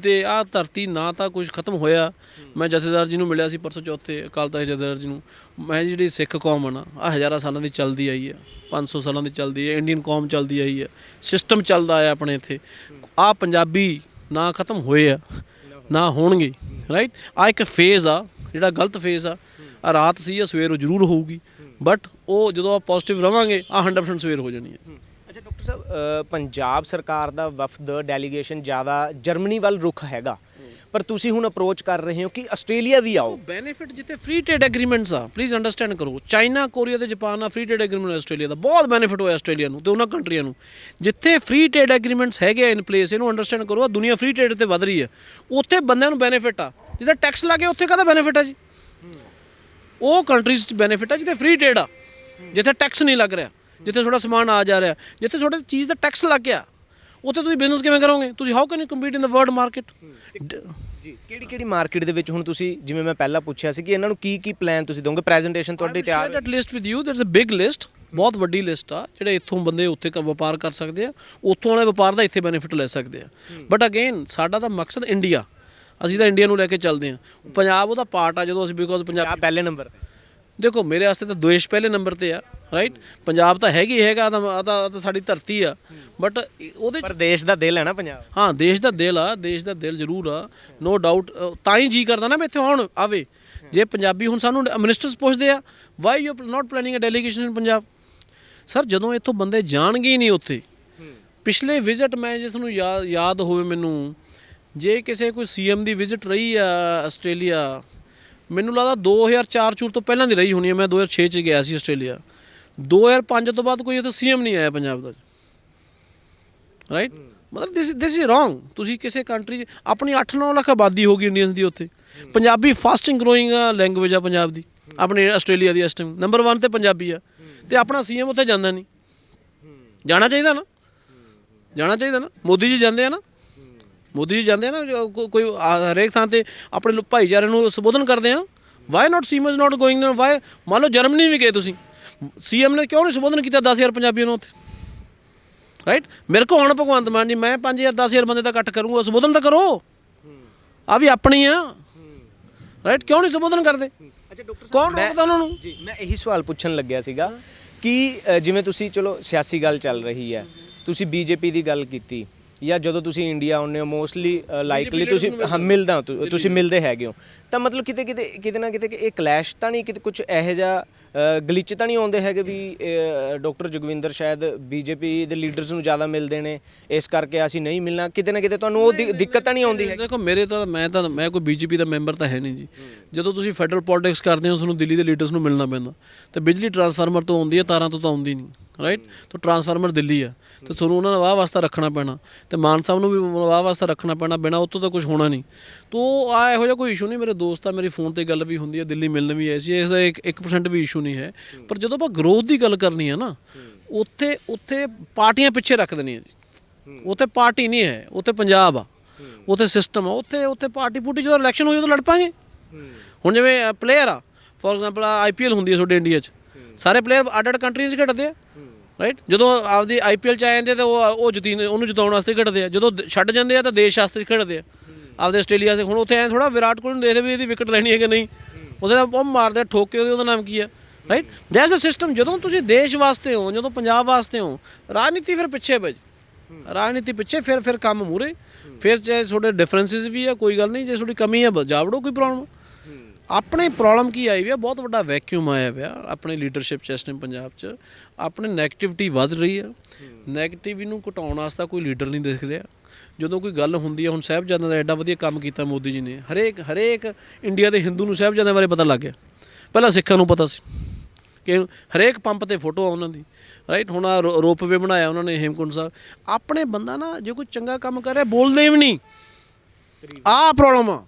ਧਰਤੀ ਨਾ ਤਾਂ ਕੁਝ ਖਤਮ ਹੋਇਆ। ਮੈਂ ਜਥੇਦਾਰ ਜੀ ਨੂੰ ਮਿਲਿਆ ਸੀ ਪਰਸੋਂ ਚੌਥੇ, ਅਕਾਲ ਤਖ਼ਤ ਜਥੇਦਾਰ ਜੀ ਨੂੰ। ਮੈਂ ਜਿਹੜੀ ਸਿੱਖ ਕੌਮ ਆ ਨਾ, ਆਹ ਹਜ਼ਾਰਾਂ ਸਾਲਾਂ ਦੀ ਚੱਲਦੀ ਆਈ ਆ, 500 ਸਾਲਾਂ ਦੀ ਚੱਲਦੀ ਹੈ। ਇੰਡੀਅਨ ਕੌਮ ਚੱਲਦੀ ਆਈ ਆ, ਸਿਸਟਮ ਚੱਲਦਾ ਆ ਆਪਣੇ ਇੱਥੇ। ਆਹ ਪੰਜਾਬੀ ਨਾ ਖਤਮ ਹੋਏ ਆ ਨਾ ਹੋਣਗੇ, ਰਾਈਟ। ਆਹ ਇੱਕ ਫੇਜ਼ ਆ ਜਿਹੜਾ ਗਲਤ ਫੇਜ਼ ਆ। ਆਹ ਰਾਤ ਸੀ, ਆ ਸਵੇਰ ਜ਼ਰੂਰ ਹੋਊਗੀ, ਬਟ ਉਹ ਜਦੋਂ ਆਪਾਂ ਪੋਜ਼ੀਟਿਵ ਰਵਾਂਗੇ, ਆਹ 100% ਸਵੇਰ ਹੋ ਜਾਣੀ ਹੈ। ਅੱਛਾ ਡਾਕਟਰ ਸਾਹਿਬ, ਪੰਜਾਬ ਸਰਕਾਰ ਦਾ ਵਫਦ ਡੈਲੀਗੇਸ਼ਨ ਜ਼ਿਆਦਾ ਜਰਮਨੀ ਵੱਲ ਰੁਖ ਹੈਗਾ, ਪਰ ਤੁਸੀਂ ਹੁਣ ਅਪਰੋਚ ਕਰ ਰਹੇ ਹੋ ਕਿ ਆਸਟ੍ਰੇਲੀਆ ਵੀ ਆਓ। ਬੈਨੀਫਿਟ ਜਿੱਥੇ ਫ੍ਰੀ ਟ੍ਰੇਡ ਐਗਰੀਮੈਂਟਸ ਆ, ਪਲੀਜ਼ ਅੰਡਰਸਟੈਂਡ ਕਰੋ, ਚਾਈਨਾ, ਕੋਰੀਆ ਤੇ ਜਾਪਾਨ ਨਾਲ ਫ੍ਰੀ ਟ੍ਰੇਡ ਐਗਰੀਮੈਂਟ ਆਸਟ੍ਰੇਲੀਆ ਦਾ ਬਹੁਤ ਬੈਨੀਫਿਟ ਹੋਇਆ ਆਸਟ੍ਰੇਲੀਆ ਨੂੰ ਤੇ ਉਹਨਾਂ ਕੰਟਰੀਆਂ ਨੂੰ। ਜਿੱਥੇ ਫ੍ਰੀ ਟ੍ਰੇਡ ਐਗਰੀਮੈਂਟਸ ਹੈਗੇ ਆ ਇਨ ਪਲੇਸ, ਇਹਨੂੰ ਅੰਡਰਸਟੈਂਡ ਕਰੋ, ਦੁਨੀਆ ਫ੍ਰੀ ਟ੍ਰੇਡ ਤੇ ਵਧ ਰਹੀ ਹੈ, ਉੱਥੇ ਬੰਦਿਆਂ ਨੂੰ ਬੈਨੀਫਿਟ ਆ। ਜਿੱਥੇ ਟੈਕਸ ਲੱਗੇ ਉੱਥੇ ਕਾਹਦਾ ਬੈਨੀਫਿਟ ਆ ਜੀ? ਉਹ ਕੰਟਰੀਜ਼ 'ਚ ਬੈਨੀਫਿਟ ਆ ਜਿੱਥੇ ਫ੍ਰੀ ਟ੍ਰੇਡ ਆ, ਜਿੱਥੇ ਟੈਕਸ ਨਹੀਂ ਲੱਗ ਰਿਹਾ, ਜਿੱਥੇ ਤੁਹਾਡਾ ਸਮਾਨ ਆ ਜਾ ਰਿਹਾ, ਜਿੱਥੇ ਤੁਹਾਡੇ ਚੀਜ਼ ਦਾ ਟੈਕਸ ਲੱਗ ਗਿਆ, ਉੱਥੇ ਤੁਸੀਂ ਬਿਜ਼ਨਸ ਕਿਵੇਂ ਕਰੋਗੇ? ਤੁਸੀਂ how can you compete in the world market? ਜੀ ਕਿਹੜੀ ਮਾਰਕੀਟ ਦੇ ਵਿੱਚ ਹੁਣ ਤੁਸੀਂ, ਜਿਵੇਂ ਮੈਂ ਪਹਿਲਾਂ ਪੁੱਛਿਆ ਸੀ ਕਿ ਇਹਨਾਂ ਨੂੰ ਕੀ ਪਲਾਨ ਤੁਸੀਂ ਦੋਗੇ, ਪ੍ਰੈਜੈਂਟੇਸ਼ਨ ਤੁਹਾਡੀ ਤਿਆਰ ਹੈ? That list with you, there's a big list, ਬਹੁਤ ਵੱਡੀ ਲਿਸਟ ਆ, ਜਿਹੜੇ ਇੱਥੋਂ ਬੰਦੇ ਉੱਥੇ ਵਪਾਰ ਕਰ ਸਕਦੇ ਆ, ਉੱਥੋਂ ਵਾਲੇ ਵਪਾਰ ਦਾ ਇੱਥੇ ਬੈਨੀਫਿਟ ਲੈ ਸਕਦੇ ਆ। ਬਟ ਅਗੇਨ ਸਾਡਾ ਤਾਂ ਮਕਸਦ ਇੰਡੀਆ, ਅਸੀਂ ਤਾਂ ਇੰਡੀਆ ਨੂੰ ਲੈ ਕੇ ਚੱਲਦੇ ਹਾਂ। ਪੰਜਾਬ ਉਹਦਾ ਪਾਰਟ ਆ, ਜਦੋਂ ਅਸੀਂ ਬਿਕੋਜ਼ ਪੰਜਾਬ ਪਹਿਲੇ ਨੰਬਰ ਤੇ। ਦੇਖੋ ਮੇਰੇ ਵਾਸਤੇ ਤਾਂ ਦੇਸ਼ ਪਹਿਲੇ ਨੰਬਰ ਤੇ ਆ, ਰਾਈਟ? ਪੰਜਾਬ ਤਾਂ ਹੈਗੀ ਹੈਗਾ, ਤਾਂ ਸਾਡੀ ਧਰਤੀ ਆ, ਬਟ ਉਹਦੇ ਪਰ ਦੇਸ਼ ਦਾ ਦਿਲ ਹੈ ਨਾ ਪੰਜਾਬ। ਹਾਂ ਦੇਸ਼ ਦਾ ਦਿਲ ਆ, ਦੇਸ਼ ਦਾ ਦਿਲ ਜ਼ਰੂਰ ਆ, ਨੋ ਡਾਊਟ। ਤਾਂ ਹੀ ਜੀ ਕਰਦਾ ਨਾ ਮੈਂ ਇੱਥੇ ਆਉਣ ਆਵੇ। ਜੇ ਪੰਜਾਬੀ ਹੁਣ ਸਾਨੂੰ ਮਿਨਿਸਟਰਸ ਪੁੱਛਦੇ ਆ, why you not planning a delegation in Punjab? Sir ਜਦੋਂ ਇੱਥੋਂ ਬੰਦੇ ਜਾਣਗੇ ਹੀ ਨਹੀਂ ਉੱਥੇ। ਪਿਛਲੇ ਵਿਜ਼ਿਟ ਮੈਂ ਜਿਸ ਨੂੰ ਯਾਦ ਹੋਵੇ ਮੈਨੂੰ, ਜੇ ਕਿਸੇ ਕੋਈ ਸੀਐਮ ਦੀ ਵਿਜ਼ਿਟ ਰਹੀ ਆ ਆਸਟ੍ਰੇਲੀਆ, ਮੈਨੂੰ ਲੱਗਦਾ 2004 ਤੋਂ ਪਹਿਲਾਂ ਦੀ ਰਹੀ ਹੋਣੀ ਹੈ। ਮੈਂ 2006 'ਚ ਗਿਆ ਸੀ ਆਸਟ੍ਰੇਲੀਆ। 2005 ਤੋਂ ਬਾਅਦ ਕੋਈ ਉੱਥੇ ਸੀਐਮ ਨਹੀਂ ਆਇਆ ਪੰਜਾਬ ਦਾ, ਰਾਈਟ? ਮਤਲਬ ਦਿਸ ਇਜ਼ ਰੋਂਗ। ਤੁਸੀਂ ਕਿਸੇ ਕੰਟਰੀ, ਆਪਣੀ 8-9 ਲੱਖ ਆਬਾਦੀ ਹੋ ਗਈ ਇੰਡੀਅਨਸ ਦੀ ਉੱਥੇ, ਪੰਜਾਬੀ ਫਾਸਟਿੰਗ ਗਰੋਇੰਗ ਲੈਂਗੁਏਜ ਆ ਪੰਜਾਬ ਦੀ, ਆਪਣੇ ਆਸਟ੍ਰੇਲੀਆ ਦੀ ਇਸ ਟਾਈਮ ਨੰਬਰ 1 ਤੇ ਪੰਜਾਬੀ ਆ, ਤੇ ਆਪਣਾ ਸੀਐਮ ਉੱਥੇ ਜਾਂਦਾ ਨਹੀਂ। ਜਾਣਾ ਚਾਹੀਦਾ ਨਾ, ਜਾਣਾ ਚਾਹੀਦਾ ਨਾ। ਮੋਦੀ ਜੀ ਜਾਂਦੇ ਆ ਨਾ, ਮੋਦੀ ਜੀ ਜਾਂਦੇ ਆ ਨਾ, ਕੋਈ ਹਰੇਕ ਥਾਂ ਤੇ ਆਪਣੇ ਭਾਈਚਾਰੇ ਨੂੰ ਸੰਬੋਧਨ ਕਰਦੇ ਆ। Why not CM is not going there? Why? ਮੰਨ ਲਓ ਜਰਮਨੀ ਵੀ ਗਏ ਤੁਸੀਂ, ਸੀਐਮ ਨੇ ਕਿਉਂ ਨਹੀਂ ਸੰਬੋਧਨ ਕੀਤਾ 10,000 ਪੰਜਾਬੀਆਂ ਨੂੰ ਉੱਥੇ, ਰਾਈਟ? ਮੇਰੇ ਕੋਲ ਹੁਣ ਭਗਵੰਤ ਮਾਨ ਜੀ, ਮੈਂ 5,000 10,000 ਬੰਦੇ ਦਾ ਇਕੱਠ ਕਰੂੰਗਾ, ਸੰਬੋਧਨ ਤਾਂ ਕਰੋ, ਆ ਵੀ ਆਪਣੀ ਆ, ਰਾਈਟ? ਕਿਉਂ ਨਹੀਂ ਸੰਬੋਧਨ ਕਰਦੇ? ਅੱਛਾ ਡਾਕਟਰ ਸਾਹਿਬ, ਕੌਣ ਰੋਕਦਾ ਉਹਨਾਂ ਨੂੰ? ਜੀ ਮੈਂ ਇਹੀ ਸਵਾਲ ਪੁੱਛਣ ਲੱਗਿਆ ਸੀਗਾ ਕਿ ਜਿਵੇਂ ਤੁਸੀਂ, ਚਲੋ ਸਿਆਸੀ ਗੱਲ ਚੱਲ ਰਹੀ ਹੈ, ਤੁਸੀਂ ਬੀਜੇਪੀ ਦੀ ਗੱਲ ਕੀਤੀ, ਜਾਂ ਜਦੋਂ ਤੁਸੀਂ ਇੰਡੀਆ ਆਉਂਦੇ ਹੋ ਮੋਸਟਲੀ ਲਾਈਕਲੀ ਤੁਸੀਂ ਮਿਲਦਾ, ਤੁਸੀਂ ਮਿਲਦੇ ਹੈਗੇ ਹੋ, ਤਾਂ ਮਤਲਬ ਕਿਤੇ ਨਾ ਕਿਤੇ ਇਹ ਕਲੈਸ਼ ਤਾਂ ਨਹੀਂ, ਕਿਤੇ ਕੁਝ ਇਹੋ ਜਿਹਾ ਗਲਿਚ ਤਾਂ ਨਹੀਂ ਆਉਂਦੇ ਹੈਗੇ ਵੀ ਡਾਕਟਰ ਜਗਵਿੰਦਰ ਸ਼ਾਇਦ ਬੀਜੇਪੀ ਦੇ ਲੀਡਰਸ ਨੂੰ ਜ਼ਿਆਦਾ ਮਿਲਦੇ ਨੇ, ਇਸ ਕਰਕੇ ਅਸੀਂ ਨਹੀਂ ਮਿਲਣਾ? ਕਿਤੇ ਨਾ ਕਿਤੇ ਤੁਹਾਨੂੰ ਉਹ ਦਿੱਕਤ ਤਾਂ ਨਹੀਂ ਆਉਂਦੀ ਹੈ? ਦੇਖੋ ਮੇਰੇ ਤਾਂ ਮੈਂ ਕੋਈ ਬੀਜੇਪੀ ਦਾ ਮੈਂਬਰ ਤਾਂ ਹੈ ਨਹੀਂ ਜੀ। ਜਦੋਂ ਤੁਸੀਂ ਫੈਡਰਲ ਪੋਲਿਟਿਕਸ ਕਰਦੇ ਹੋ, ਤੁਹਾਨੂੰ ਦਿੱਲੀ ਦੇ ਲੀਡਰਸ ਨੂੰ ਮਿਲਣਾ ਪੈਂਦਾ, ਤੇ ਬਿਜਲੀ ਟਰਾਂਸਫਾਰਮਰ ਤੋਂ ਆਉਂਦੀ ਹੈ, ਤਾਰਾਂ ਤੋਂ ਤਾਂ ਆਉਂਦੀ ਨਹੀਂ, ਰਾਈਟ? ਤਾਂ ਟਰਾਂਸਫਾਰਮਰ ਦਿੱਲੀ ਆ, ਤੇ ਤੁਹਾਨੂੰ ਉਹਨਾਂ ਦਾ ਵਾਹ ਵਾਸਤਾ ਰੱਖਣਾ ਪੈਣਾ, ਤੇ ਮਾਨ ਸਾਹਿਬ ਨੂੰ ਵੀ ਵਾਹ ਵਾਸਤਾ ਰੱਖਣਾ ਪੈਣਾ, ਬਿਨਾਂ ਉੱਥੋਂ ਤਾਂ ਕੁਝ ਹੋਣਾ ਨਹੀਂ। ਤੋ ਆ ਇਹੋ ਜਿਹਾ ਕੋਈ ਇਸ਼ੂ ਨਹੀਂ। ਮੇਰੇ ਦੋਸਤ ਆ, ਮੇਰੀ ਫੋਨ ਤੇ ਗੱਲ ਵੀ ਹੁੰਦੀ ਹੈ, ਦਿੱਲੀ ਮਿਲਣ ਵੀ ਆਏ ਸੀ, ਇਸ ਦਾ 1% ਵੀ ਇਸ਼ੂ ਨਹੀਂ ਹੈ। ਪਰ ਜਦੋਂ ਆਪਾਂ ਗਰੋਥ ਦੀ ਗੱਲ ਕਰਨੀ ਹੈ ਨਾ, ਉੱਥੇ ਪਾਰਟੀਆਂ ਪਿੱਛੇ ਰੱਖ ਦੇਣੀਆਂ ਜੀ। ਉੱਥੇ ਪਾਰਟੀ ਨਹੀਂ ਹੈ, ਉੱਥੇ ਪੰਜਾਬ ਆ, ਉੱਥੇ ਸਿਸਟਮ ਆ, ਉੱਥੇ ਪਾਰਟੀ ਪੂਟੀ ਜਦੋਂ ਇਲੈਕਸ਼ਨ ਹੋਈ ਉਦੋਂ ਲੜ ਪਾਂਗੇ। ਹੁਣ ਜਿਵੇਂ ਪਲੇਅਰ ਆ, ਫੋਰ ਐਗਜ਼ਾਮਪਲ IPL ਹੁੰਦੀ ਹੈ ਤੁਹਾਡੇ ਇੰਡੀਆ 'ਚ, ਸਾਰੇ ਪਲੇਅਰ ਅੱਡ-ਅੱਡ ਕੰਟਰੀਆਂ 'ਚ ਖੇਡਦੇ ਆ, ਰਾਈਟ? ਜਦੋਂ ਆਪਦੀ IPL 'ਚ ਆ ਜਾਂਦੇ ਤਾਂ ਉਹਨੂੰ ਜਿਤਾਉਣ ਵਾਸਤੇ ਖੇਡਦੇ ਆ, ਜਦੋਂ ਛੱਡ ਜਾਂਦੇ ਆ ਤਾਂ ਦੇਸ਼ ਵਾਸਤੇ ਖੇਡਦੇ ਆ, ਆਪਦੇ ਆਸਟ੍ਰੇਲੀਆ 'ਤੇ। ਹੁਣ ਉੱਥੇ ਐਂ ਥੋੜ੍ਹਾ ਵਿਰਾਟ ਕੋਹਲੀ ਨੂੰ ਦੇਖਦੇ ਵੀ ਇਹਦੀ ਵਿਕਟ ਲੈਣੀ ਹੈ ਕਿ ਨਹੀਂ, ਉਹਦੇ ਨਾਲ ਉਹ ਮਾਰਦੇ ਠੋਕ ਕੇ, ਉਹਦਾ ਨਾਮ ਕੀ ਆ, ਰਾਈਟ? That's a system. ਜਦੋਂ ਤੁਸੀਂ ਦੇਸ਼ ਵਾਸਤੇ ਹੋ, ਜਦੋਂ ਪੰਜਾਬ ਵਾਸਤੇ ਹੋ, ਰਾਜਨੀਤੀ ਫਿਰ ਪਿੱਛੇ ਭਾਈ, ਰਾਜਨੀਤੀ ਪਿੱਛੇ, ਫਿਰ ਕੰਮ ਮੂਹਰੇ, ਫਿਰ ਚਾਹੇ ਤੁਹਾਡੇ ਡਿਫਰੈਂਸਿਸ ਵੀ ਆ, ਕੋਈ ਗੱਲ ਨਹੀਂ, ਜੇ ਤੁਹਾਡੀ ਕਮੀ ਆ ਜਾਵੜੋ, ਕੋਈ ਪ੍ਰੋਬਲਮ। ਆਪਣੇ ਪ੍ਰੋਬਲਮ ਕੀ ਆਈ ਵੀ ਆ, ਬਹੁਤ ਵੱਡਾ ਵੈਕਿਊਮ ਆਇਆ ਪਿਆ ਆਪਣੇ ਲੀਡਰਸ਼ਿਪ 'ਚ ਇਸ ਟਾਈਮ ਪੰਜਾਬ 'ਚ। ਆਪਣੇ ਨੈਗੇਟਿਵਿਟੀ ਵੱਧ ਰਹੀ ਆ, ਨੈਗੇਟਿਵ ਨੂੰ ਘਟਾਉਣ ਵਾਸਤੇ ਕੋਈ ਲੀਡਰ ਨਹੀਂ ਦਿਖ ਰਿਹਾ। ਜਦੋਂ ਕੋਈ ਗੱਲ ਹੁੰਦੀ ਹੈ, ਹੁਣ ਸਾਹਿਬਜ਼ਾਦਿਆਂ ਦਾ ਐਡਾ ਵਧੀਆ ਕੰਮ ਕੀਤਾ ਮੋਦੀ ਜੀ ਨੇ, ਹਰੇਕ ਇੰਡੀਆ ਦੇ ਹਿੰਦੂ ਨੂੰ ਸਾਹਿਬਜ਼ਾਦਿਆਂ ਬਾਰੇ ਪਤਾ ਲੱਗ ਗਿਆ। ਪਹਿਲਾਂ ਸਿੱਖਾਂ ਨੂੰ ਪਤਾ ਸੀ ਕਿ ਹਰੇਕ ਪੰਪ ਤੇ ਫੋਟੋ ਆ ਉਹਨਾਂ ਦੀ, ਰਾਈਟ? ਹੁਣ ਰੋਪਵੇ ਬਣਾਇਆ ਉਹਨਾਂ ਨੇ ਹੇਮਕੁੰਟ ਸਾਹਿਬ। ਆਪਣੇ ਬੰਦਾ ਨਾ ਜੇ ਕੋਈ ਚੰਗਾ ਕੰਮ ਕਰ ਰਿਹਾ, ਬੋਲਦੇ ਵੀ ਨਹੀਂ, ਆਹ ਪ੍ਰੋਬਲਮ ਆ।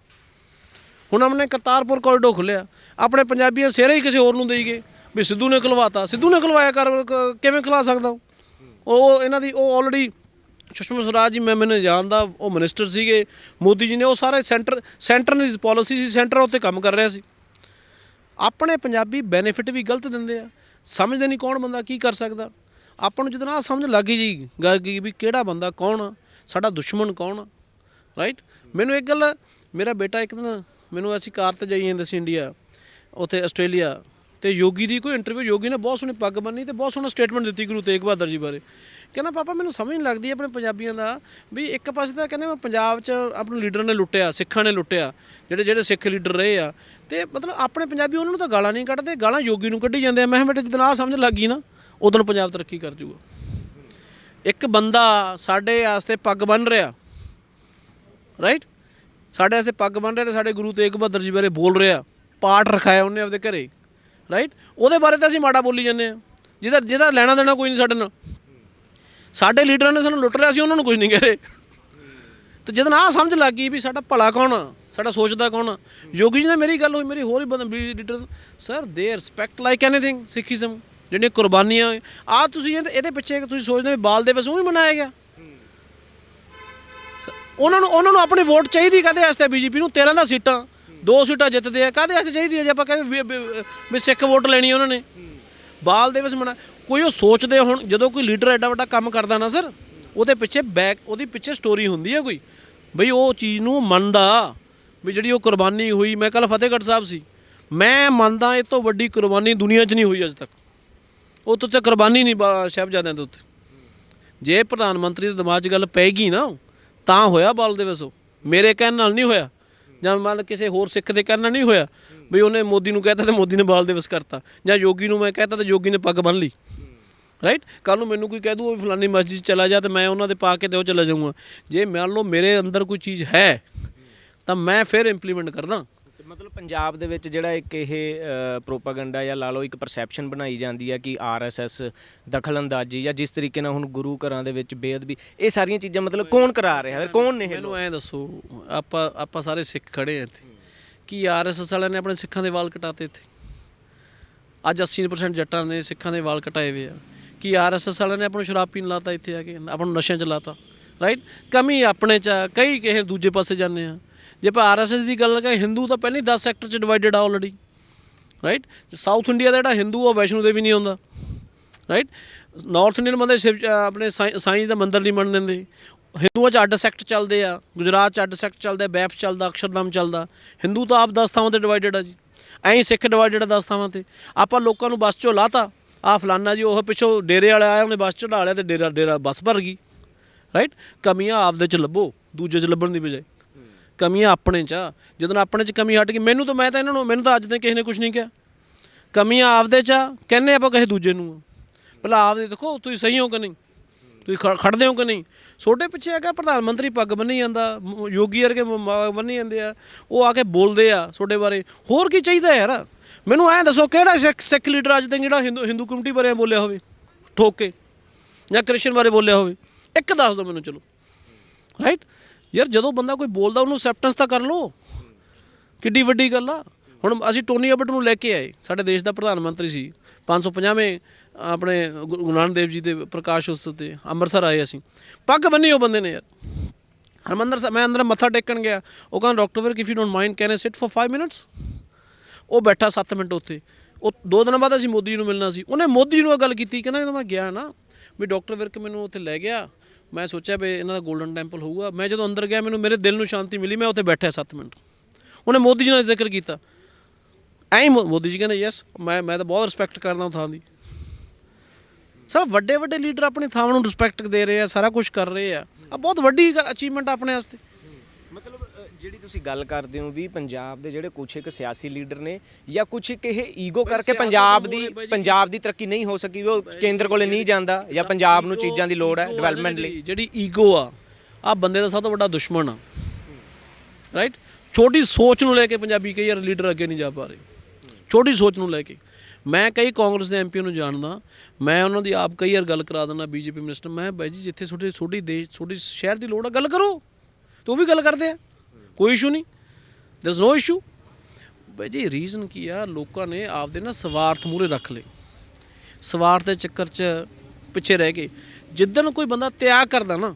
ਹੁਣ ਆਪਣੇ ਕਰਤਾਰਪੁਰ ਕੋਰੀਡੋਰ ਖੁੱਲਿਆ, ਆਪਣੇ ਪੰਜਾਬੀਆਂ ਸਿਹਰੇ ਹੀ ਕਿਸੇ ਹੋਰ ਨੂੰ ਦੇਈ ਗਏ ਵੀ ਸਿੱਧੂ ਨੇ ਖੁਲਵਾਤਾ, ਸਿੱਧੂ ਨੇ ਖੁਲਵਾਇਆ, ਕਿਵੇਂ ਖਿਲਾ ਸਕਦਾ ਉਹ? ਇਹਨਾਂ ਦੀ ਉਹ ਆਲਰੇਡੀ ਸੁਸ਼ਮਾ ਸਵਰਾਜ ਜੀ, ਮੈਨੂੰ ਜਾਣਦਾ, ਉਹ ਮਿਨਿਸਟਰ ਸੀਗੇ, ਮੋਦੀ ਜੀ ਨੇ ਉਹ ਸਾਰੇ ਸੈਂਟਰ ਦੀ ਪਾਲਿਸੀ ਸੀ, ਸੈਂਟਰ ਉੱਤੇ ਕੰਮ ਕਰ ਰਿਹਾ ਸੀ। ਆਪਣੇ ਪੰਜਾਬੀ ਬੈਨੀਫਿਟ ਵੀ ਗਲਤ ਦਿੰਦੇ ਆ, ਸਮਝਦੇ ਨਹੀਂ ਕੌਣ ਬੰਦਾ ਕੀ ਕਰ ਸਕਦਾ। ਆਪਾਂ ਨੂੰ ਜਦੋਂ ਆਹ ਸਮਝ ਲੱਗ ਗਈ ਜੀ ਗਈ ਵੀ ਕਿਹੜਾ ਬੰਦਾ ਕੌਣ ਆ, ਸਾਡਾ ਦੁਸ਼ਮਣ ਕੌਣ ਆ, ਰਾਈਟ? ਮੈਨੂੰ ਇੱਕ ਗੱਲ, ਮੇਰਾ ਬੇਟਾ ਇੱਕ ਦਿਨ ਮੈਨੂੰ, ਅਸੀਂ ਕਾਰ 'ਤੇ ਜਾਈ ਜਾਂਦੇ ਸੀ ਇੰਡੀਆ, ਉੱਥੇ ਆਸਟ੍ਰੇਲੀਆ, ਤੇ ਯੋਗੀ ਦੀ ਕੋਈ ਇੰਟਰਵਿਊ, ਯੋਗੀ ਨੇ ਬਹੁਤ ਸੋਹਣੀ ਪੱਗ ਬੰਨੀ ਤੇ ਬਹੁਤ ਸੋਹਣਾ ਸਟੇਟਮੈਂਟ ਦਿੱਤੀ ਗੁਰੂ ਤੇਗ ਬਹਾਦਰ ਜੀ ਬਾਰੇ। ਕਹਿੰਦਾ ਪਾਪਾ ਮੈਨੂੰ ਸਮਝ ਨਹੀਂ ਲੱਗਦੀ ਆਪਣੇ ਪੰਜਾਬੀਆਂ ਦਾ ਵੀ, ਇੱਕ ਪਾਸੇ ਤਾਂ ਕਹਿੰਦੇ ਮੈਂ ਪੰਜਾਬ 'ਚ ਆਪਣੇ ਲੀਡਰ ਨੇ ਲੁੱਟਿਆ, ਸਿੱਖਾਂ ਨੇ ਲੁੱਟਿਆ, ਜਿਹੜੇ ਸਿੱਖ ਲੀਡਰ ਰਹੇ ਆ, ਤੇ ਮਤਲਬ ਆਪਣੇ ਪੰਜਾਬੀ ਉਹਨਾਂ ਨੂੰ ਤਾਂ ਗਾਲਾਂ ਨਹੀਂ ਕੱਢਦੇ, ਗਾਲਾਂ ਯੋਗੀ ਨੂੰ ਕੱਢੀ ਜਾਂਦੇ ਆ। ਮੈਂ ਕਿਹਾ ਬੇਟਾ ਜਦੋਂ ਆਹ ਸਮਝ ਲੱਗ ਗਈ ਨਾ, ਉਦੋਂ ਪੰਜਾਬ ਤਰੱਕੀ ਕਰ ਜੂਗਾ। ਇੱਕ ਬੰਦਾ ਸਾਡੇ ਵਾਸਤੇ ਪੱਗ ਬੰਨ੍ਹ ਰਿਹਾ, ਰਾਈਟ, ਸਾਡੇ ਵਾਸਤੇ ਪੱਗ ਬੰਨ੍ਹ ਰਿਹਾ ਤੇ ਸਾਡੇ ਗੁਰੂ ਤੇਗ ਬਹਾਦਰ ਜੀ ਬਾਰੇ ਬੋਲ ਰਿਹਾ, ਪਾਠ ਰਖਾਇਆ ਉਹਨੇ ਆਪਦੇ ਘਰੇ, ਰਾਈਟ, ਉਹਦੇ ਬਾਰੇ ਤਾਂ ਅਸੀਂ ਮਾੜਾ ਬੋਲੀ ਜਾਂਦੇ ਹਾਂ, ਜਿਹਦਾ ਲੈਣਾ ਦੇਣਾ ਕੋਈ ਨਹੀਂ ਸਾਡੇ ਨਾਲ। ਸਾਡੇ ਲੀਡਰਾਂ ਨੇ ਸਾਨੂੰ ਲੁੱਟ ਲਿਆ, ਸੀ ਉਹਨਾਂ ਨੂੰ ਕੁਝ ਨਹੀਂ ਕਹਿ ਰਹੇ। ਤੇ ਜਦੋਂ ਆਹ ਸਮਝ ਲੱਗ ਗਈ ਵੀ ਸਾਡਾ ਭਲਾ ਕੌਣ ਆ, ਸਾਡਾ ਸੋਚਦਾ ਕੌਣ ਆ। ਯੋਗੀ ਜੀ ਨਾਲ ਮੇਰੀ ਗੱਲ ਹੋਈ, ਮੇਰੀ ਹੋਰ ਵੀ ਲੀਡਰ, ਸਰ ਦੇ ਰਿਸਪੈਕਟ ਲਾਈਕ ਐਨੀਥਿੰਗ ਸਿੱਖੀਜ਼ਮ, ਜਿਹੜੀਆਂ ਕੁਰਬਾਨੀਆਂ ਆ ਤੁਸੀਂ ਇਹਦੇ ਪਿੱਛੇ ਤੁਸੀਂ ਸੋਚਦੇ ਵੀ ਬਾਲ ਦਿਵਸ ਉਹ ਵੀ ਮਨਾਇਆ ਗਿਆ। ਉਹਨਾਂ ਨੂੰ ਆਪਣੀ ਵੋਟ ਚਾਹੀਦੀ ਕਾਹਦੇ ਵਾਸਤੇ? ਬੀਜੇਪੀ ਨੂੰ 13 ਦਾ ਸੀਟਾਂ 2 ਸੀਟਾਂ ਜਿੱਤਦੇ ਆ, ਕਾਹਦੇ ਵਾਸਤੇ ਚਾਹੀਦੀ ਹੈ? ਜੇ ਆਪਾਂ ਕਹਿੰਦੇ ਵੀ ਸਿੱਖ ਵੋਟ ਲੈਣੀ ਉਹਨਾਂ ਨੇ, ਬਾਲ ਦਿਵਸ ਮਨਾ ਕੋਈ ਉਹ ਸੋਚਦੇ। ਹੁਣ ਜਦੋਂ ਕੋਈ ਲੀਡਰ ਐਡਾ ਵੱਡਾ ਕੰਮ ਕਰਦਾ ਨਾ ਸਰ, ਉਹਦੇ ਪਿੱਛੇ ਉਹਦੀ ਪਿੱਛੇ ਸਟੋਰੀ ਹੁੰਦੀ ਹੈ ਕੋਈ, ਬਈ ਉਹ ਚੀਜ਼ ਨੂੰ ਮੰਨਦਾ ਵੀ ਜਿਹੜੀ ਉਹ ਕੁਰਬਾਨੀ ਹੋਈ। ਮੈਂ ਕੱਲ੍ਹ ਫਤਿਹਗੜ੍ਹ ਸਾਹਿਬ ਸੀ, ਮੈਂ ਮੰਨਦਾ ਇਹ ਤੋਂ ਵੱਡੀ ਕੁਰਬਾਨੀ ਦੁਨੀਆ 'ਚ ਨਹੀਂ ਹੋਈ ਅੱਜ ਤੱਕ। ਉਹ ਤੋਂ ਕੁਰਬਾਨੀ ਨਹੀਂ ਸਾਹਿਬਜ਼ਾਦਿਆਂ ਦੇ ਉੱਤੇ। ਜੇ ਪ੍ਰਧਾਨ ਮੰਤਰੀ ਦੇ ਦਿਮਾਗ 'ਚ ਗੱਲ ਪੈਗੀ ਨਾ ਤਾਂ ਹੋਇਆ ਬਾਲ ਦਿਵਸ। ਉਹ ਮੇਰੇ ਕਹਿਣ ਨਾਲ ਨਹੀਂ ਹੋਇਆ, ਜਾਂ ਮੰਨ ਲਓ ਕਿਸੇ ਹੋਰ ਸਿੱਖ ਦੇ ਕਹਿਣ ਨਾਲ ਨਹੀਂ ਹੋਇਆ ਵੀ ਉਹਨੇ ਮੋਦੀ ਨੂੰ ਕਹਿਤਾ ਤੇ ਮੋਦੀ ਨੇ ਬਾਲ ਦਿਵਸ ਕਰਤਾ, ਜਾਂ ਯੋਗੀ ਨੂੰ ਮੈਂ ਕਹਿਤਾ ਤੇ ਯੋਗੀ ਨੇ ਪੱਗ ਬੰਨ੍ਹ ਲਈ, ਰਾਈਟ। ਕੱਲ੍ਹ ਨੂੰ ਮੈਨੂੰ ਕੋਈ ਕਹਿ ਦੂ ਫਲਾਨੀ ਮਸਜਿਦ 'ਚ ਚਲਾ ਜਾ ਤੇ ਮੈਂ ਉਹਨਾਂ ਦੇ ਪਾ ਕੇ ਤੇ ਉਹ ਚਲਾ ਜਾਊਂਗਾ। ਜੇ ਮੰਨ ਲਓ ਮੇਰੇ ਅੰਦਰ ਕੋਈ ਚੀਜ਼ ਹੈ ਤਾਂ ਮੈਂ ਫਿਰ ਇੰਪਲੀਮੈਂਟ ਕਰਦਾ। ਮਤਲਬ ਪੰਜਾਬ ਦੇ ਵਿੱਚ ਜਿਹੜਾ ਇੱਕ ਇਹ ਪ੍ਰੋਪਾਗੈਂਡਾ ਜਾਂ ਲਾ ਲਓ ਇੱਕ ਪਰਸੈਪਸ਼ਨ ਬਣਾਈ ਜਾਂਦੀ ਹੈ ਕਿ ਆਰਐਸਐਸ ਦਖਲਅੰਦਾਜ਼ੀ ਜਾਂ ਜਿਸ ਤਰੀਕੇ ਨਾਲ ਹੁਣ ਗੁਰੂ ਘਰਾਂ ਦੇ ਵਿੱਚ ਬੇਅਦਬੀ, ਇਹ ਸਾਰੀਆਂ ਚੀਜ਼ਾਂ ਮਤਲਬ ਕੌਣ ਕਰਾ ਰਿਹਾ, ਕੌਣ ਨੇ? ਮੈਨੂੰ ਐਂ ਦੱਸੋ, ਆਪਾਂ ਸਾਰੇ ਸਿੱਖ ਖੜੇ ਆ ਇੱਥੇ, ਕੀ ਆਰਐਸਐਸ ਵਾਲਿਆਂ ਨੇ ਆਪਣੇ ਸਿੱਖਾਂ ਦੇ ਵਾਲ ਕਟਾਤੇ ਇੱਥੇ? ਅੱਜ 80% ਜੱਟਾਂ ਨੇ ਸਿੱਖਾਂ ਦੇ ਵਾਲ ਕਟਾਏ ਹੋਏ ਆ। ਕੀ ਆਰਐਸਐਸ ਵਾਲਿਆਂ ਨੇ ਆਪਾਂ ਨੂੰ ਸ਼ਰਾਬ ਪੀਣ ਲਾਤਾ ਇੱਥੇ ਆ ਕੇ, ਆਪਾਂ ਨੂੰ ਨਸ਼ਿਆਂ 'ਚ ਲਾਤਾ, ਰਾਈਟ। ਕਮੀ ਆਪਣੇ 'ਚ, ਕਈ ਕਿਸੇ ਦੂਜੇ ਪਾਸੇ ਜਾਂਦੇ ਆ। ਜੇ ਆਪਾਂ ਆਰਐਸਐਸ ਦੀ ਗੱਲ ਕਰੀਏ, ਹਿੰਦੂ ਤਾਂ ਪਹਿਲਾਂ ਹੀ 10 ਸੈਕਟਰ 'ਚ ਡਿਵਾਈਡਡ ਆ ਆਲਰੇਡੀ, ਰਾਈਟ। ਸਾਊਥ ਇੰਡੀਆ ਦਾ ਜਿਹੜਾ ਹਿੰਦੂ ਉਹ ਵੈਸ਼ਨੋ ਦੇਵੀ ਨਹੀਂ ਆਉਂਦਾ, ਰਾਈਟ। ਨਾਰਥ ਇੰਡੀਅਨ ਬੰਦੇ ਆਪਣੇ ਸਾਈਂ ਦਾ ਮੰਦਰ ਨਹੀਂ ਮੰਨ ਦਿੰਦੇ। ਹਿੰਦੂਆਂ 'ਚ ਅੱਡ ਸੈਕਟ ਚੱਲਦੇ ਆ, ਗੁਜਰਾਤ 'ਚ ਅੱਡ ਸੈਕਟ ਚੱਲਦਾ, ਬੈਪਸ ਚੱਲਦਾ, ਅਕਸ਼ਰਧਾਮ ਚੱਲਦਾ। ਹਿੰਦੂ ਤਾਂ ਆਪ 10 ਥਾਵਾਂ 'ਤੇ ਡਿਵਾਈਡਡ ਆ ਜੀ, ਐਂ ਸਿੱਖ ਡਿਵਾਈਡਡ 10 ਥਾਵਾਂ 'ਤੇ। ਆਪਾਂ ਲੋਕਾਂ ਨੂੰ ਬੱਸ 'ਚੋਂ ਲਾਤਾ, ਆਹ ਫਲਾਨਾ ਜੀ ਉਹ ਪਿੱਛੋਂ ਡੇਰੇ ਵਾਲਾ ਆਇਆ, ਉਹਨੇ ਬੱਸ ਚੜ੍ਹਾ ਲਿਆ ਤੇ ਡੇਰਾ ਬੱਸ ਭਰ ਗਈ, ਰਾਈਟ। ਕਮੀਆਂ ਆਪਦੇ 'ਚ ਲੱਭੋ, ਦੂਜੇ 'ਚ ਲੱਭਣ ਦੀ ਬਜਾਏ। ਕਮੀਆਂ ਆਪਣੇ 'ਚ ਆ, ਜਦੋਂ ਆਪਣੇ 'ਚ ਕਮੀ ਹਟ ਗਈ, ਮੈਨੂੰ ਤਾਂ ਮੈਨੂੰ ਤਾਂ ਅੱਜ ਤੱਕ ਕਿਸੇ ਨੇ ਕੁਛ ਨਹੀਂ ਕਿਹਾ। ਕਮੀਆਂ ਆਪਦੇ 'ਚ ਆ, ਕਹਿੰਦੇ ਆਪਾਂ ਕਿਸੇ ਦੂਜੇ ਨੂੰ। ਭਲਾ ਆਪਦੇ ਦੇਖੋ ਤੁਸੀਂ ਸਹੀ ਹੋ ਕਿ ਨਹੀਂ, ਤੁਸੀਂ ਖੜਦੇ ਹੋ ਕਿ ਨਹੀਂ। ਛੋਟੇ ਪਿੱਛੇ ਹੈਗਾ ਪ੍ਰਧਾਨ ਮੰਤਰੀ ਪੱਗ ਬੰਨ੍ਹੀ ਜਾਂਦਾ, ਯੋਗੀ ਵਰਗੇ ਬੰਨ੍ਹੀ ਜਾਂਦੇ ਆ, ਉਹ ਆ ਕੇ ਬੋਲਦੇ ਆ ਤੁਹਾਡੇ ਬਾਰੇ। ਹੋਰ ਕੀ ਚਾਹੀਦਾ ਯਾਰ? ਮੈਨੂੰ ਐਂ ਦੱਸੋ ਕਿਹੜਾ ਸਿੱਖ ਲੀਡਰ ਅੱਜ ਤੱਕ ਜਿਹੜਾ ਹਿੰਦੂ ਕਮਿਊਨਿਟੀ ਬਾਰੇ ਬੋਲਿਆ ਹੋਵੇ ਠੋਕ ਕੇ, ਜਾਂ ਕ੍ਰਿਸਚਨ ਬਾਰੇ ਬੋਲਿਆ ਹੋਵੇ? ਇੱਕ ਦੱਸ ਦਿਓ ਮੈਨੂੰ, ਚਲੋ, ਰਾਈਟ। ਯਾਰ ਜਦੋਂ ਬੰਦਾ ਕੋਈ ਬੋਲਦਾ ਉਹਨੂੰ ਅਸੈਪਟੈਂਸ ਤਾਂ ਕਰ ਲਓ, ਕਿੱਡੀ ਵੱਡੀ ਗੱਲ ਆ। ਹੁਣ ਅਸੀਂ ਟੋਨੀ ਅਬਟ ਨੂੰ ਲੈ ਕੇ ਆਏ, ਸਾਡੇ ਦੇਸ਼ ਦਾ ਪ੍ਰਧਾਨ ਮੰਤਰੀ ਸੀ, 550ਵੇਂ ਆਪਣੇ ਗੁਰੂ ਨਾਨਕ ਦੇਵ ਜੀ ਦੇ ਪ੍ਰਕਾਸ਼ ਉਤਸਵ 'ਤੇ ਅੰਮ੍ਰਿਤਸਰ ਆਏ ਅਸੀਂ, ਪੱਗ ਬੰਨੀ ਉਹ ਬੰਦੇ ਨੇ ਯਾਰ। ਹਰਿਮੰਦਰ ਸਾਹਿਬ ਮੈਂ ਅੰਦਰ ਮੱਥਾ ਟੇਕਣ ਗਿਆ, ਉਹ ਕਹਿੰਦਾ doctor Virk if you don't mind can I sit for 5 minutes. ਉਹ ਬੈਠਾ 7 ਮਿੰਟ ਉੱਥੇ। ਉਹ 2 ਦਿਨਾਂ ਬਾਅਦ ਅਸੀਂ ਮੋਦੀ ਜੀ ਨੂੰ ਮਿਲਣਾ ਸੀ, ਉਹਨੇ ਮੋਦੀ ਜੀ ਨੂੰ ਇਹ ਗੱਲ ਕੀਤੀ, ਕਹਿੰਦਾ ਜਦੋਂ ਮੈਂ ਗਿਆ ਨਾ ਵੀ ਡਾਕਟਰ ਵਿਰਕ ਮੈਨੂੰ ਉੱਥੇ ਲੈ ਗਿਆ, ਮੈਂ ਸੋਚਿਆ ਵੀ ਇਹਨਾਂ ਦਾ ਗੋਲਡਨ ਟੈਂਪਲ ਹੋਊਗਾ। ਮੈਂ ਜਦੋਂ ਅੰਦਰ ਗਿਆ ਮੈਨੂੰ ਮੇਰੇ ਦਿਲ ਨੂੰ ਸ਼ਾਂਤੀ ਮਿਲੀ, ਮੈਂ ਉੱਥੇ ਬੈਠਿਆ 7 ਮਿੰਟ। ਉਹਨੇ ਮੋਦੀ ਜੀ ਨਾਲ ਜ਼ਿਕਰ ਕੀਤਾ, ਐਂ ਮੋਦੀ ਜੀ ਕਹਿੰਦੇ ਯੈਸ ਮੈਂ ਤਾਂ ਬਹੁਤ ਰਿਸਪੈਕਟ ਕਰਦਾ ਉਹ ਥਾਂ ਦੀ। ਸਰ ਵੱਡੇ ਲੀਡਰ ਆਪਣੀ ਥਾਵਾਂ ਨੂੰ ਰਿਸਪੈਕਟ ਦੇ ਰਹੇ ਆ, ਸਾਰਾ ਕੁਝ ਕਰ ਰਹੇ ਆ, ਆ ਬਹੁਤ ਵੱਡੀ ਅਚੀਵਮੈਂਟ ਆਪਣੇ ਵਾਸਤੇ। ਮਤਲਬ ਜਿਹੜੀ ਤੁਸੀਂ ਗੱਲ ਕਰਦੇ ਹੋ ਵੀ ਪੰਜਾਬ ਦੇ ਜਿਹੜੇ ਕੁਛ ਇੱਕ ਸਿਆਸੀ ਲੀਡਰ ਨੇ ਜਾਂ ਕੁਛ ਇੱਕ ਇਹ ਈਗੋ ਕਰਕੇ ਪੰਜਾਬ ਦੀ ਤਰੱਕੀ ਨਹੀਂ ਹੋ ਸਕੀ, ਉਹ ਕੇਂਦਰ ਕੋਲੇ ਨਹੀਂ ਜਾਂਦਾ, ਜਾਂ ਪੰਜਾਬ ਨੂੰ ਚੀਜ਼ਾਂ ਦੀ ਲੋੜ ਹੈ ਡਿਵੈਲਪਮੈਂਟ ਲਈ। ਜਿਹੜੀ ਈਗੋ ਆ ਬੰਦੇ ਦਾ ਸਭ ਤੋਂ ਵੱਡਾ ਦੁਸ਼ਮਣ ਆ, ਰਾਈਟ। ਛੋਟੀ ਸੋਚ ਨੂੰ ਲੈ ਕੇ ਪੰਜਾਬੀ ਕਈ ਵਾਰ ਲੀਡਰ ਅੱਗੇ ਨਹੀਂ ਜਾ ਪਾ ਰਹੇ, ਛੋਟੀ ਸੋਚ ਨੂੰ ਲੈ ਕੇ। ਮੈਂ ਕਈ ਕਾਂਗਰਸ ਦੇ ਐਮਪੀ ਨੂੰ ਜਾਣਦਾ, ਮੈਂ ਉਹਨਾਂ ਦੀ ਆਪ ਕਈ ਵਾਰ ਗੱਲ ਕਰਾ ਦਿੰਦਾ ਬੀਜੇਪੀ ਮਿਨਿਸਟਰ, ਮੈਂ ਬਾਈ ਜੀ ਜਿੱਥੇ ਤੁਹਾਡੀ ਸ਼ਹਿਰ ਦੀ ਲੋੜ ਆ ਗੱਲ ਕਰੋ, ਤੇ ਉਹ ਵੀ ਗੱਲ ਕਰਦੇ ਆ, ਕੋਈ ਇਸ਼ੂ ਨਹੀਂ, ਦੇयर इज नो ਇਸ਼ੂ। ਬਾਈ ਜੀ ਰੀਜ਼ਨ ਕੀ ਆ, ਲੋਕਾਂ ਨੇ ਆਪਦੇ ਨਾ ਸਵਾਰਥ ਮੂਹਰੇ ਰੱਖ ਲਏ, ਸਵਾਰਥ ਦੇ ਚੱਕਰ 'ਚ ਪਿੱਛੇ ਰਹਿ ਗਏ। ਜਿੱਦਣ ਕੋਈ ਬੰਦਾ ਤਿਆਗ ਕਰਦਾ ਨਾ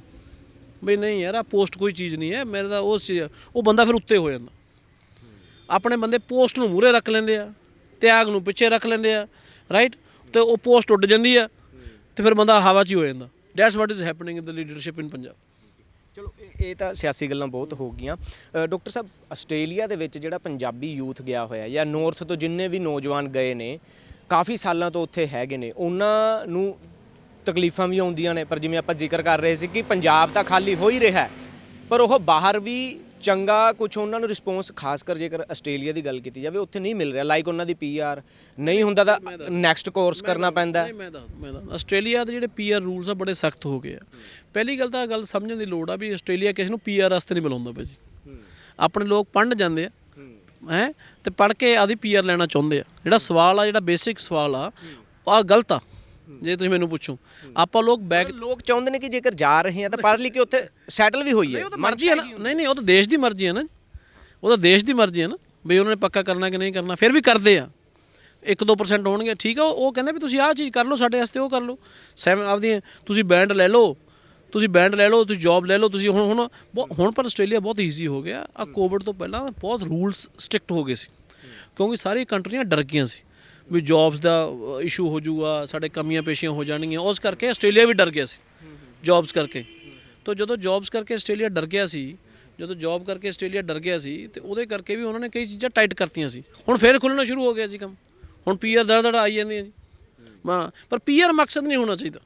ਬਈ ਨਹੀਂ ਯਾਰ ਆ ਪੋਸਟ ਕੋਈ ਚੀਜ਼ ਨਹੀਂ ਹੈ ਮੇਰੇ ਦਾ, ਉਹ ਬੰਦਾ ਫਿਰ ਉੱਤੇ ਹੋ ਜਾਂਦਾ। ਆਪਣੇ ਬੰਦੇ ਪੋਸਟ ਨੂੰ ਮੂਹਰੇ ਰੱਖ ਲੈਂਦੇ ਆ, ਤਿਆਗ ਨੂੰ ਪਿੱਛੇ ਰੱਖ ਲੈਂਦੇ ਆ, ਰਾਈਟ। ਅਤੇ ਉਹ ਪੋਸਟ ਉੱਡ ਜਾਂਦੀ ਆ ਅਤੇ ਫਿਰ ਬੰਦਾ ਹਵਾ 'ਚ ਹੀ ਹੋ ਜਾਂਦਾ। That's what is happening in the leadership in Punjab. ਚਲੋ ਇਹ ਤਾਂ ਸਿਆਸੀ ਗੱਲਾਂ ਬਹੁਤ ਹੋ ਗਈਆਂ। ਡਾਕਟਰ ਸਾਹਿਬ ਆਸਟ੍ਰੇਲੀਆ ਦੇ ਵਿੱਚ ਜਿਹੜਾ ਪੰਜਾਬੀ ਯੂਥ ਗਿਆ ਹੋਇਆ ਜਾਂ ਨੌਰਥ ਤੋਂ ਜਿੰਨੇ ਵੀ ਨੌਜਵਾਨ ਗਏ ਨੇ, ਕਾਫੀ ਸਾਲਾਂ ਤੋਂ ਉੱਥੇ ਹੈਗੇ ਨੇ, ਉਹਨਾਂ ਨੂੰ ਤਕਲੀਫਾਂ ਵੀ ਆਉਂਦੀਆਂ ਨੇ, ਪਰ ਜਿਵੇਂ ਆਪਾਂ ਜ਼ਿਕਰ ਕਰ ਰਹੇ ਸੀ ਕਿ ਪੰਜਾਬ ਤਾਂ ਖਾਲੀ ਹੋ ਹੀ ਰਿਹਾ, ਪਰ ਉਹ ਬਾਹਰ ਵੀ ਚੰਗਾ ਕੁਝ ਉਹਨਾਂ ਨੂੰ ਰਿਸਪੌਂਸ, ਖਾਸ ਕਰ ਜੇਕਰ ਆਸਟ੍ਰੇਲੀਆ ਦੀ ਗੱਲ ਕੀਤੀ ਜਾਵੇ, ਉੱਥੇ ਨਹੀਂ ਮਿਲ ਰਿਹਾ। ਲਾਈਕ ਉਹਨਾਂ ਦੀ ਪੀਆਰ ਨਹੀਂ ਹੁੰਦਾ ਤਾਂ ਨੈਕਸਟ ਕੋਰਸ ਕਰਨਾ ਪੈਂਦਾ। ਮੈਂ ਦੱਸ ਆਸਟ੍ਰੇਲੀਆ ਦੇ ਜਿਹੜੇ ਪੀਆਰ ਰੂਲਸ ਆ ਬੜੇ ਸਖਤ ਹੋ ਗਏ ਆ। ਪਹਿਲੀ ਗੱਲ ਤਾਂ ਗੱਲ ਸਮਝਣ ਦੀ ਲੋੜ ਆ ਵੀ ਆਸਟ੍ਰੇਲੀਆ ਕਿਸੇ ਨੂੰ ਪੀਆਰ ਵਾਸਤੇ ਨਹੀਂ ਬੁਲਾਉਂਦਾ ਪਿਆ ਜੀ। ਆਪਣੇ ਲੋਕ ਪੜ੍ਹਨ ਜਾਂਦੇ ਆ ਹੈ ਤੇ ਪੜ੍ਹ ਕੇ ਆਦੀ ਪੀਆਰ ਲੈਣਾ ਚਾਹੁੰਦੇ ਆ। ਜਿਹੜਾ ਸਵਾਲ ਆ, ਜਿਹੜਾ ਬੇਸਿਕ ਸਵਾਲ ਆ ਗਲਤ ਆ। ਜੇ ਤੁਸੀਂ ਮੈਨੂੰ ਪੁੱਛੋ, ਆਪਾਂ ਲੋਕ ਲੋਕ ਚਾਹੁੰਦੇ ਨੇ ਕਿ ਜੇਕਰ ਜਾ ਰਹੇ ਆ ਤਾਂ ਪੜ੍ਹ ਲਈ ਕਿ ਉੱਥੇ ਸੈਟਲ ਵੀ ਹੋਈਏ। ਉਹ ਤਾਂ ਮਰਜ਼ੀ ਹੈ ਨਾ। ਨਹੀਂ ਉਹ ਤਾਂ ਦੇਸ਼ ਦੀ ਮਰਜ਼ੀ ਹੈ ਨਾ। ਉਹ ਤਾਂ ਦੇਸ਼ ਦੀ ਮਰਜ਼ੀ ਹੈ ਨਾ ਵੀ ਉਹਨਾਂ ਨੇ ਪੱਕਾ ਕਰਨਾ ਕਿ ਨਹੀਂ ਕਰਨਾ। ਫਿਰ ਵੀ ਕਰਦੇ ਆ, 1-2% ਹੋਣਗੇ, ਠੀਕ ਆ। ਉਹ ਕਹਿੰਦੇ ਵੀ ਤੁਸੀਂ ਆਹ ਚੀਜ਼ ਕਰ ਲਓ ਸਾਡੇ ਵਾਸਤੇ, ਉਹ ਕਰ ਲਓ। ਆਪਦੀਆਂ ਤੁਸੀਂ ਬੈਂਡ ਲੈ ਲਓ, ਤੁਸੀਂ ਜੌਬ ਲੈ ਲਓ ਤੁਸੀਂ। ਹੁਣ ਪਰ ਆਸਟ੍ਰੇਲੀਆ ਬਹੁਤ ਈਜ਼ੀ ਹੋ ਗਿਆ ਆ। ਕੋਵਿਡ ਤੋਂ ਪਹਿਲਾਂ ਬਹੁਤ ਰੂਲਸ ਸਟ੍ਰਿਕਟ ਹੋ ਗਏ ਸੀ, ਕਿਉਂਕਿ ਸਾਰੀਆਂ ਕੰਟਰੀਆਂ ਡਰ ਗਈਆਂ ਸੀ ਵੀ ਜੌਬਸ ਦਾ ਇਸ਼ੂ ਹੋ ਜਾਊਗਾ, ਸਾਡੇ ਕਮੀਆਂ ਪੇਸ਼ੀਆਂ ਹੋ ਜਾਣਗੀਆਂ। ਉਸ ਕਰਕੇ ਆਸਟ੍ਰੇਲੀਆ ਵੀ ਡਰ ਗਿਆ ਸੀ ਜੌਬਸ ਕਰਕੇ। ਤਾਂ ਜਦੋਂ ਜੌਬਸ ਕਰਕੇ ਆਸਟ੍ਰੇਲੀਆ ਡਰ ਗਿਆ ਸੀ, ਤੇ ਉਹਦੇ ਕਰਕੇ ਵੀ ਉਹਨਾਂ ਨੇ ਕਈ ਚੀਜ਼ਾਂ ਟਾਈਟ ਕਰਤੀਆਂ ਸੀ। ਹੁਣ ਫਿਰ ਖੁੱਲ੍ਹਣਾ ਸ਼ੁਰੂ ਹੋ ਗਿਆ ਜੀ ਕੰਮ। ਹੁਣ ਪੀਆਰ ਦੜ ਆਈ ਜਾਂਦੀਆਂ ਜੀ। ਪਰ ਪੀਆਰ ਮਕਸਦ ਨਹੀਂ ਹੋਣਾ ਚਾਹੀਦਾ।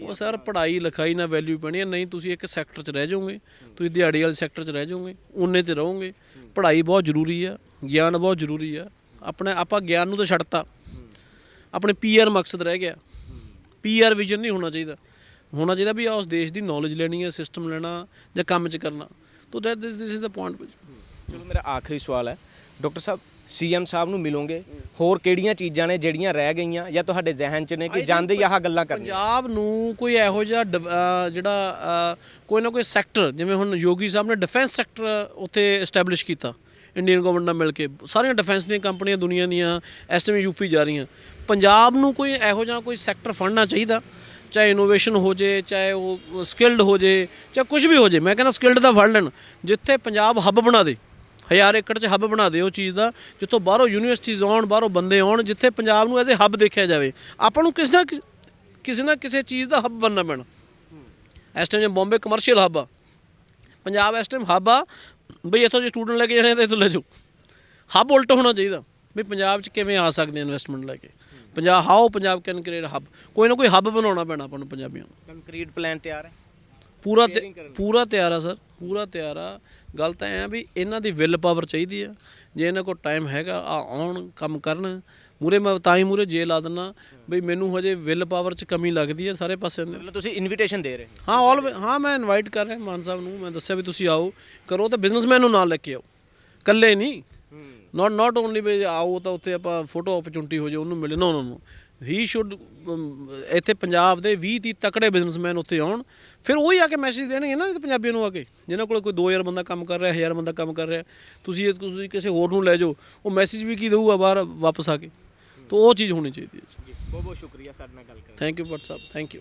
ਉਹ ਸਰ ਪੜ੍ਹਾਈ ਲਿਖਾਈ ਨਾਲ ਵੈਲਿਊ ਪੈਣੀ ਹੈ। ਨਹੀਂ ਤੁਸੀਂ ਇੱਕ ਸੈਕਟਰ 'ਚ ਰਹਿ ਜਾਓਗੇ, ਤੁਸੀਂ ਦਿਹਾੜੀ ਵਾਲੇ ਸੈਕਟਰ 'ਚ ਰਹਿ ਜਾਓਗੇ, ਉਨੇ 'ਤੇ ਰਹੋਗੇ। ਪੜ੍ਹਾਈ ਬਹੁਤ ਜ਼ਰੂਰੀ ਆ, ਗਿਆਨ ਬਹੁਤ ਜ਼ਰੂਰੀ ਆ। ਆਪਾਂ ਗਿਆਨ ਨੂੰ ਤਾਂ ਛੱਡਤਾ, ਆਪਣੇ ਪੀਆਰ ਮਕਸਦ ਰਹਿ ਗਿਆ। ਪੀਆਰ ਵਿਜ਼ਨ ਨਹੀਂ ਹੋਣਾ ਚਾਹੀਦਾ ਵੀ ਉਸ ਦੇਸ਼ ਦੀ ਨੌਲੇਜ ਲੈਣੀ ਹੈ, ਸਿਸਟਮ ਲੈਣਾ ਜਾਂ ਕੰਮ 'ਚ ਕਰਨਾ। ਤੋ ਦਿਸ ਇਜ਼ ਦਾ ਪੁਆਇੰਟ। ਚਲੋ ਮੇਰਾ ਆਖਰੀ ਸਵਾਲ ਹੈ, ਡਾਕਟਰ ਸਾਹਿਬ ਸੀਐਮ ਸਾਹਿਬ ਨੂੰ ਮਿਲੋਗੇ, ਹੋਰ ਕਿਹੜੀਆਂ ਚੀਜ਼ਾਂ ਨੇ ਜਿਹੜੀਆਂ ਰਹਿ ਗਈਆਂ ਜਾਂ ਤੁਹਾਡੇ ਜ਼ਿਹਨ 'ਚ ਨੇ ਕਿ ਜਾਂਦੇ ਹੀ ਆਹ ਗੱਲਾਂ ਕਰਨੀਆਂ? ਪੰਜਾਬ ਨੂੰ ਕੋਈ ਇਹੋ ਜਿਹਾ ਜਿਹੜਾ ਕੋਈ ਨਾ ਕੋਈ ਸੈਕਟਰ, ਜਿਵੇਂ ਹੁਣ ਯੋਗੀ ਸਾਹਿਬ ਨੇ ਡਿਫੈਂਸ ਸੈਕਟਰ ਉੱਥੇ ਐਸਟੈਬਲਿਸ਼ ਕੀਤਾ ਇੰਡੀਅਨ ਗਵਰਨਮੈਂਟ ਨਾਲ ਮਿਲ ਕੇ। ਸਾਰੀਆਂ ਡਿਫੈਂਸ ਦੀਆਂ ਕੰਪਨੀਆਂ ਦੁਨੀਆ ਦੀਆਂ ਇਸ ਟਾਈਮ ਯੂਪੀ ਜਾ ਰਹੀਆਂ। ਪੰਜਾਬ ਨੂੰ ਕੋਈ ਇਹੋ ਜਿਹਾ ਕੋਈ ਸੈਕਟਰ ਫੜਨਾ ਚਾਹੀਦਾ, ਚਾਹੇ ਇਨੋਵੇਸ਼ਨ ਹੋ ਜੇ, ਚਾਹੇ ਉਹ ਸਕਿਲਡ ਹੋ ਜੇ, ਚਾਹੇ ਕੁਝ ਵੀ ਹੋ ਜੇ। ਮੈਂ ਕਹਿੰਦਾ ਸਕਿਲਡ ਦਾ ਫੜ ਲੈਣ, ਜਿੱਥੇ ਪੰਜਾਬ ਹੱਬ ਬਣਾ ਦੇ, 1000 ਏਕੜ 'ਚ ਹੱਬ ਬਣਾ ਦੇ ਉਹ ਚੀਜ਼ ਦਾ, ਜਿੱਥੋਂ ਬਾਹਰੋਂ ਯੂਨੀਵਰਸਿਟੀਜ਼ ਆਉਣ, ਬਾਹਰੋਂ ਬੰਦੇ ਆਉਣ, ਜਿੱਥੇ ਪੰਜਾਬ ਨੂੰ ਐਜ਼ ਏ ਹੱਬ ਦੇਖਿਆ ਜਾਵੇ। ਆਪਾਂ ਨੂੰ ਕਿਸੇ ਨਾ ਕਿਸੇ ਚੀਜ਼ ਦਾ ਹੱਬ ਬਣਨਾ ਪੈਣਾ। ਇਸ ਟਾਈਮ ਜੇ ਬੰਬੇ ਕਮਰਸ਼ੀਅਲ ਹੱਬ ਆ, ਪੰਜਾਬ ਇਸ ਟਾਈਮ ਹੱਬ ਆ ਬਈ ਇੱਥੋਂ ਜੇ ਸਟੂਡੈਂਟ ਲੈ ਕੇ ਜਾਣੇ ਤਾਂ ਇੱਥੋਂ ਲੈ ਜਾਓ। ਹੱਬ ਉਲਟ ਹੋਣਾ ਚਾਹੀਦਾ ਵੀ ਪੰਜਾਬ 'ਚ ਕਿਵੇਂ ਆ ਸਕਦੇ ਇਨਵੈਸਟਮੈਂਟ ਲੈ ਕੇ। ਪੰਜਾਬ ਕੈਨ ਕ੍ਰੀਏਟ ਹੱਬ। ਕੋਈ ਨਾ ਕੋਈ ਹੱਬ ਬਣਾਉਣਾ ਪੈਣਾ ਆਪਾਂ ਨੂੰ ਪੰਜਾਬੀਆਂ ਨੂੰ। ਕੰਕਰੀਟ ਪਲਾਨ ਤਿਆਰ ਹੈ? ਪੂਰਾ ਤਿਆਰ ਆ ਸਰ, ਪੂਰਾ ਤਿਆਰ ਆ। ਗੱਲ ਤਾਂ ਐਂ ਵੀ ਇਹਨਾਂ ਦੀ ਵਿਲ ਪਾਵਰ ਚਾਹੀਦੀ ਆ। ਜੇ ਇਹਨਾਂ ਕੋਲ ਟਾਈਮ ਹੈਗਾ ਆਉਣ ਕੰਮ ਕਰਨ ਮੂਰੇ, ਮੈਂ ਤਾਂ ਹੀ ਮੂਰੇ ਜੇ ਲਾ ਦਿੰਦਾ ਬਈ ਮੈਨੂੰ ਹਜੇ ਵਿਲ ਪਾਵਰ 'ਚ ਕਮੀ ਲੱਗਦੀ ਹੈ ਸਾਰੇ ਪਾਸੇ ਦੇ। ਮਤਲਬ ਤੁਸੀਂ ਇਨਵੀਟੇਸ਼ਨ ਦੇ ਰਹੇ? ਹਾਂ ਮੈਂ ਇਨਵਾਈਟ ਕਰ ਰਿਹਾ ਮਾਨ ਸਾਹਿਬ ਨੂੰ। ਮੈਂ ਦੱਸਿਆ ਵੀ ਤੁਸੀਂ ਆਓ ਕਰੋ, ਤਾਂ ਬਿਜ਼ਨਸਮੈਨ ਨੂੰ ਨਾਲ ਲੈ ਕੇ ਆਓ, ਇਕੱਲੇ ਨਹੀਂ। ਨਾਟ ਓਨਲੀ ਵੀ ਆਓ ਤਾਂ ਉੱਥੇ ਆਪਾਂ ਫੋਟੋ ਓਪਰਚੁਨਿਟੀ ਹੋ ਜਾਏ ਉਹਨੂੰ ਮਿਲੇ। ਨੋ ਹੀ ਸ਼ੁੱਡ। ਇੱਥੇ ਪੰਜਾਬ ਦੇ 20-30 ਤਕੜੇ ਬਿਜ਼ਨਸਮੈਨ ਉੱਥੇ ਆਉਣ, ਫਿਰ ਉਹੀ ਆ ਕੇ ਮੈਸੇਜ ਦੇਣਗੇ ਨਾ ਪੰਜਾਬੀਆਂ ਨੂੰ ਆ ਕੇ, ਜਿਨ੍ਹਾਂ ਕੋਲ ਕੋਈ 2000 ਬੰਦਾ ਕੰਮ ਕਰ ਰਿਹਾ, 1000 ਬੰਦਾ ਕੰਮ ਕਰ ਰਿਹਾ। ਤੁਸੀਂ ਕਿਸੇ ਹੋਰ ਨੂੰ ਲੈ ਜਾਓ, ਉਹ ਮੈਸੇਜ ਵੀ ਕੀ ਦੇਊਗਾ ਬਾਹਰ ਵਾਪਸ ਆ ਕੇ। ਤਾਂ ਉਹ ਚੀਜ਼ ਹੋਣੀ ਚਾਹੀਦੀ ਹੈ। ਬਹੁਤ ਸ਼ੁਕਰੀਆ ਸਾਡੇ ਨਾਲ ਗੱਲ ਕਰਨ। Thank you Bhatt Sahib, thank you.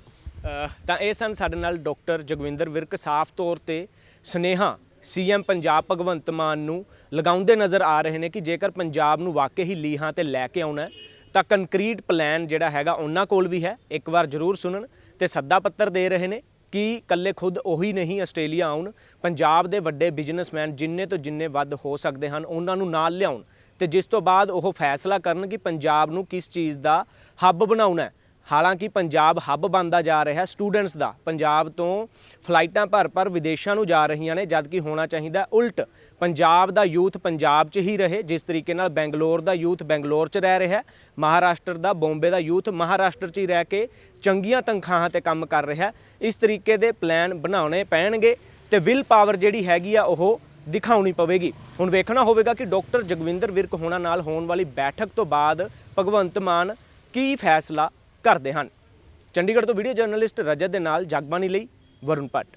ਤਾਂ ਇਹ ਸਨ ਸਾਡੇ ਨਾਲ ਡਾਕਟਰ ਜਗਵਿੰਦਰ ਵਿਰਕ। ਸਾਫ਼ ਤੌਰ 'ਤੇ ਸੁਨੇਹਾ ਸੀਐਮ ਪੰਜਾਬ ਭਗਵੰਤ ਮਾਨ ਨੂੰ ਲਗਾਉਂਦੇ ਨਜ਼ਰ ਆ ਰਹੇ ਨੇ ਕਿ ਜੇਕਰ ਪੰਜਾਬ ਨੂੰ ਵਾਕਈ ਹੀ ਲੀਹਾਂ 'ਤੇ ਲੈ ਕੇ ਆਉਣਾ ਤਾਂ ਕੰਕਰੀਟ ਪਲਾਨ ਜਿਹੜਾ ਹੈਗਾ ਉਹਨਾਂ ਕੋਲ ਵੀ ਹੈ। ਇੱਕ ਵਾਰ ਜ਼ਰੂਰ ਸੁਣਨ ਤੇ ਸੱਦਾ ਪੱਤਰ ਦੇ ਰਹੇ ਨੇ ਕਿ ਇਕੱਲੇ ਖੁਦ ਉਹੀ ਨਹੀਂ ਆਸਟ੍ਰੇਲੀਆ ਆਉਣ, ਪੰਜਾਬ ਦੇ ਵੱਡੇ ਬਿਜ਼ਨਸਮੈਨ ਜਿੰਨੇ ਤੋਂ ਜਿੰਨੇ ਵੱਧ ਹੋ ਸਕਦੇ ਹਨ ਉਹਨਾਂ ਨੂੰ ਨਾਲ ਲਿਆਉਣ, ਤੇ ਜਿਸ ਤੋਂ ਬਾਅਦ ਉਹ ਫੈਸਲਾ ਕਰਨ ਕਿ ਪੰਜਾਬ ਨੂੰ ਕਿਸ ਚੀਜ਼ ਦਾ ਹੱਬ ਬਣਾਉਣਾ ਹੈ। ਹਾਲਾਂਕਿ ਪੰਜਾਬ ਹੱਬ ਬਣਦਾ ਜਾ ਰਿਹਾ ਸਟੂਡੈਂਟਸ ਦਾ। ਪੰਜਾਬ ਤੋਂ ਫਲਾਈਟਾਂ ਭਰ ਵਿਦੇਸ਼ਾਂ ਨੂੰ ਜਾ ਰਹੀਆਂ ਨੇ, ਜਦ ਕਿ ਹੋਣਾ ਚਾਹੀਦਾ ਉਲਟ। ਪੰਜਾਬ ਦਾ ਯੂਥ ਪੰਜਾਬ 'ਚ ਹੀ ਰਹੇ, ਜਿਸ ਤਰੀਕੇ ਨਾਲ ਬੈਂਗਲੋਰ ਦਾ ਯੂਥ ਬੈਂਗਲੋਰ 'ਚ ਰਹਿ ਰਿਹਾ, ਮਹਾਰਾਸ਼ਟਰ ਦਾ ਬੰਬੇ ਦਾ ਯੂਥ ਮਹਾਰਾਸ਼ਟਰ 'ਚ ਹੀ ਰਹਿ ਕੇ ਚੰਗੀਆਂ ਤਨਖਾਹਾਂ 'ਤੇ ਕੰਮ ਕਰ ਰਿਹਾ। ਇਸ ਤਰੀਕੇ ਦੇ ਪਲਾਨ ਬਣਾਉਣੇ ਪੈਣਗੇ ਤੇ ਵਿਲ ਪਾਵਰ ਜਿਹੜੀ ਹੈਗੀ ਆ ਉਹ ਦਿਖਾਉਣੀ ਪਵੇਗੀ। ਹੁਣ ਵੇਖਣਾ ਹੋਵੇਗਾ ਕਿ ਡਾਕਟਰ ਜਗਵਿੰਦਰ ਵਿਰਕ ਹੋਣਾ ਨਾਲ ਹੋਣ ਵਾਲੀ ਬੈਠਕ ਤੋਂ ਬਾਅਦ ਭਗਵੰਤ ਮਾਨ ਕੀ ਫੈਸਲਾ ਕਰਦੇ ਹਨ। ਚੰਡੀਗੜ੍ਹ ਤੋਂ ਵੀਡੀਓ ਜਰਨਲਿਸਟ ਰਜਤ ਦੇ ਨਾਲ ਜਗਬਾਣੀ ਲਈ ਵਰੁਣ ਭੱਟ।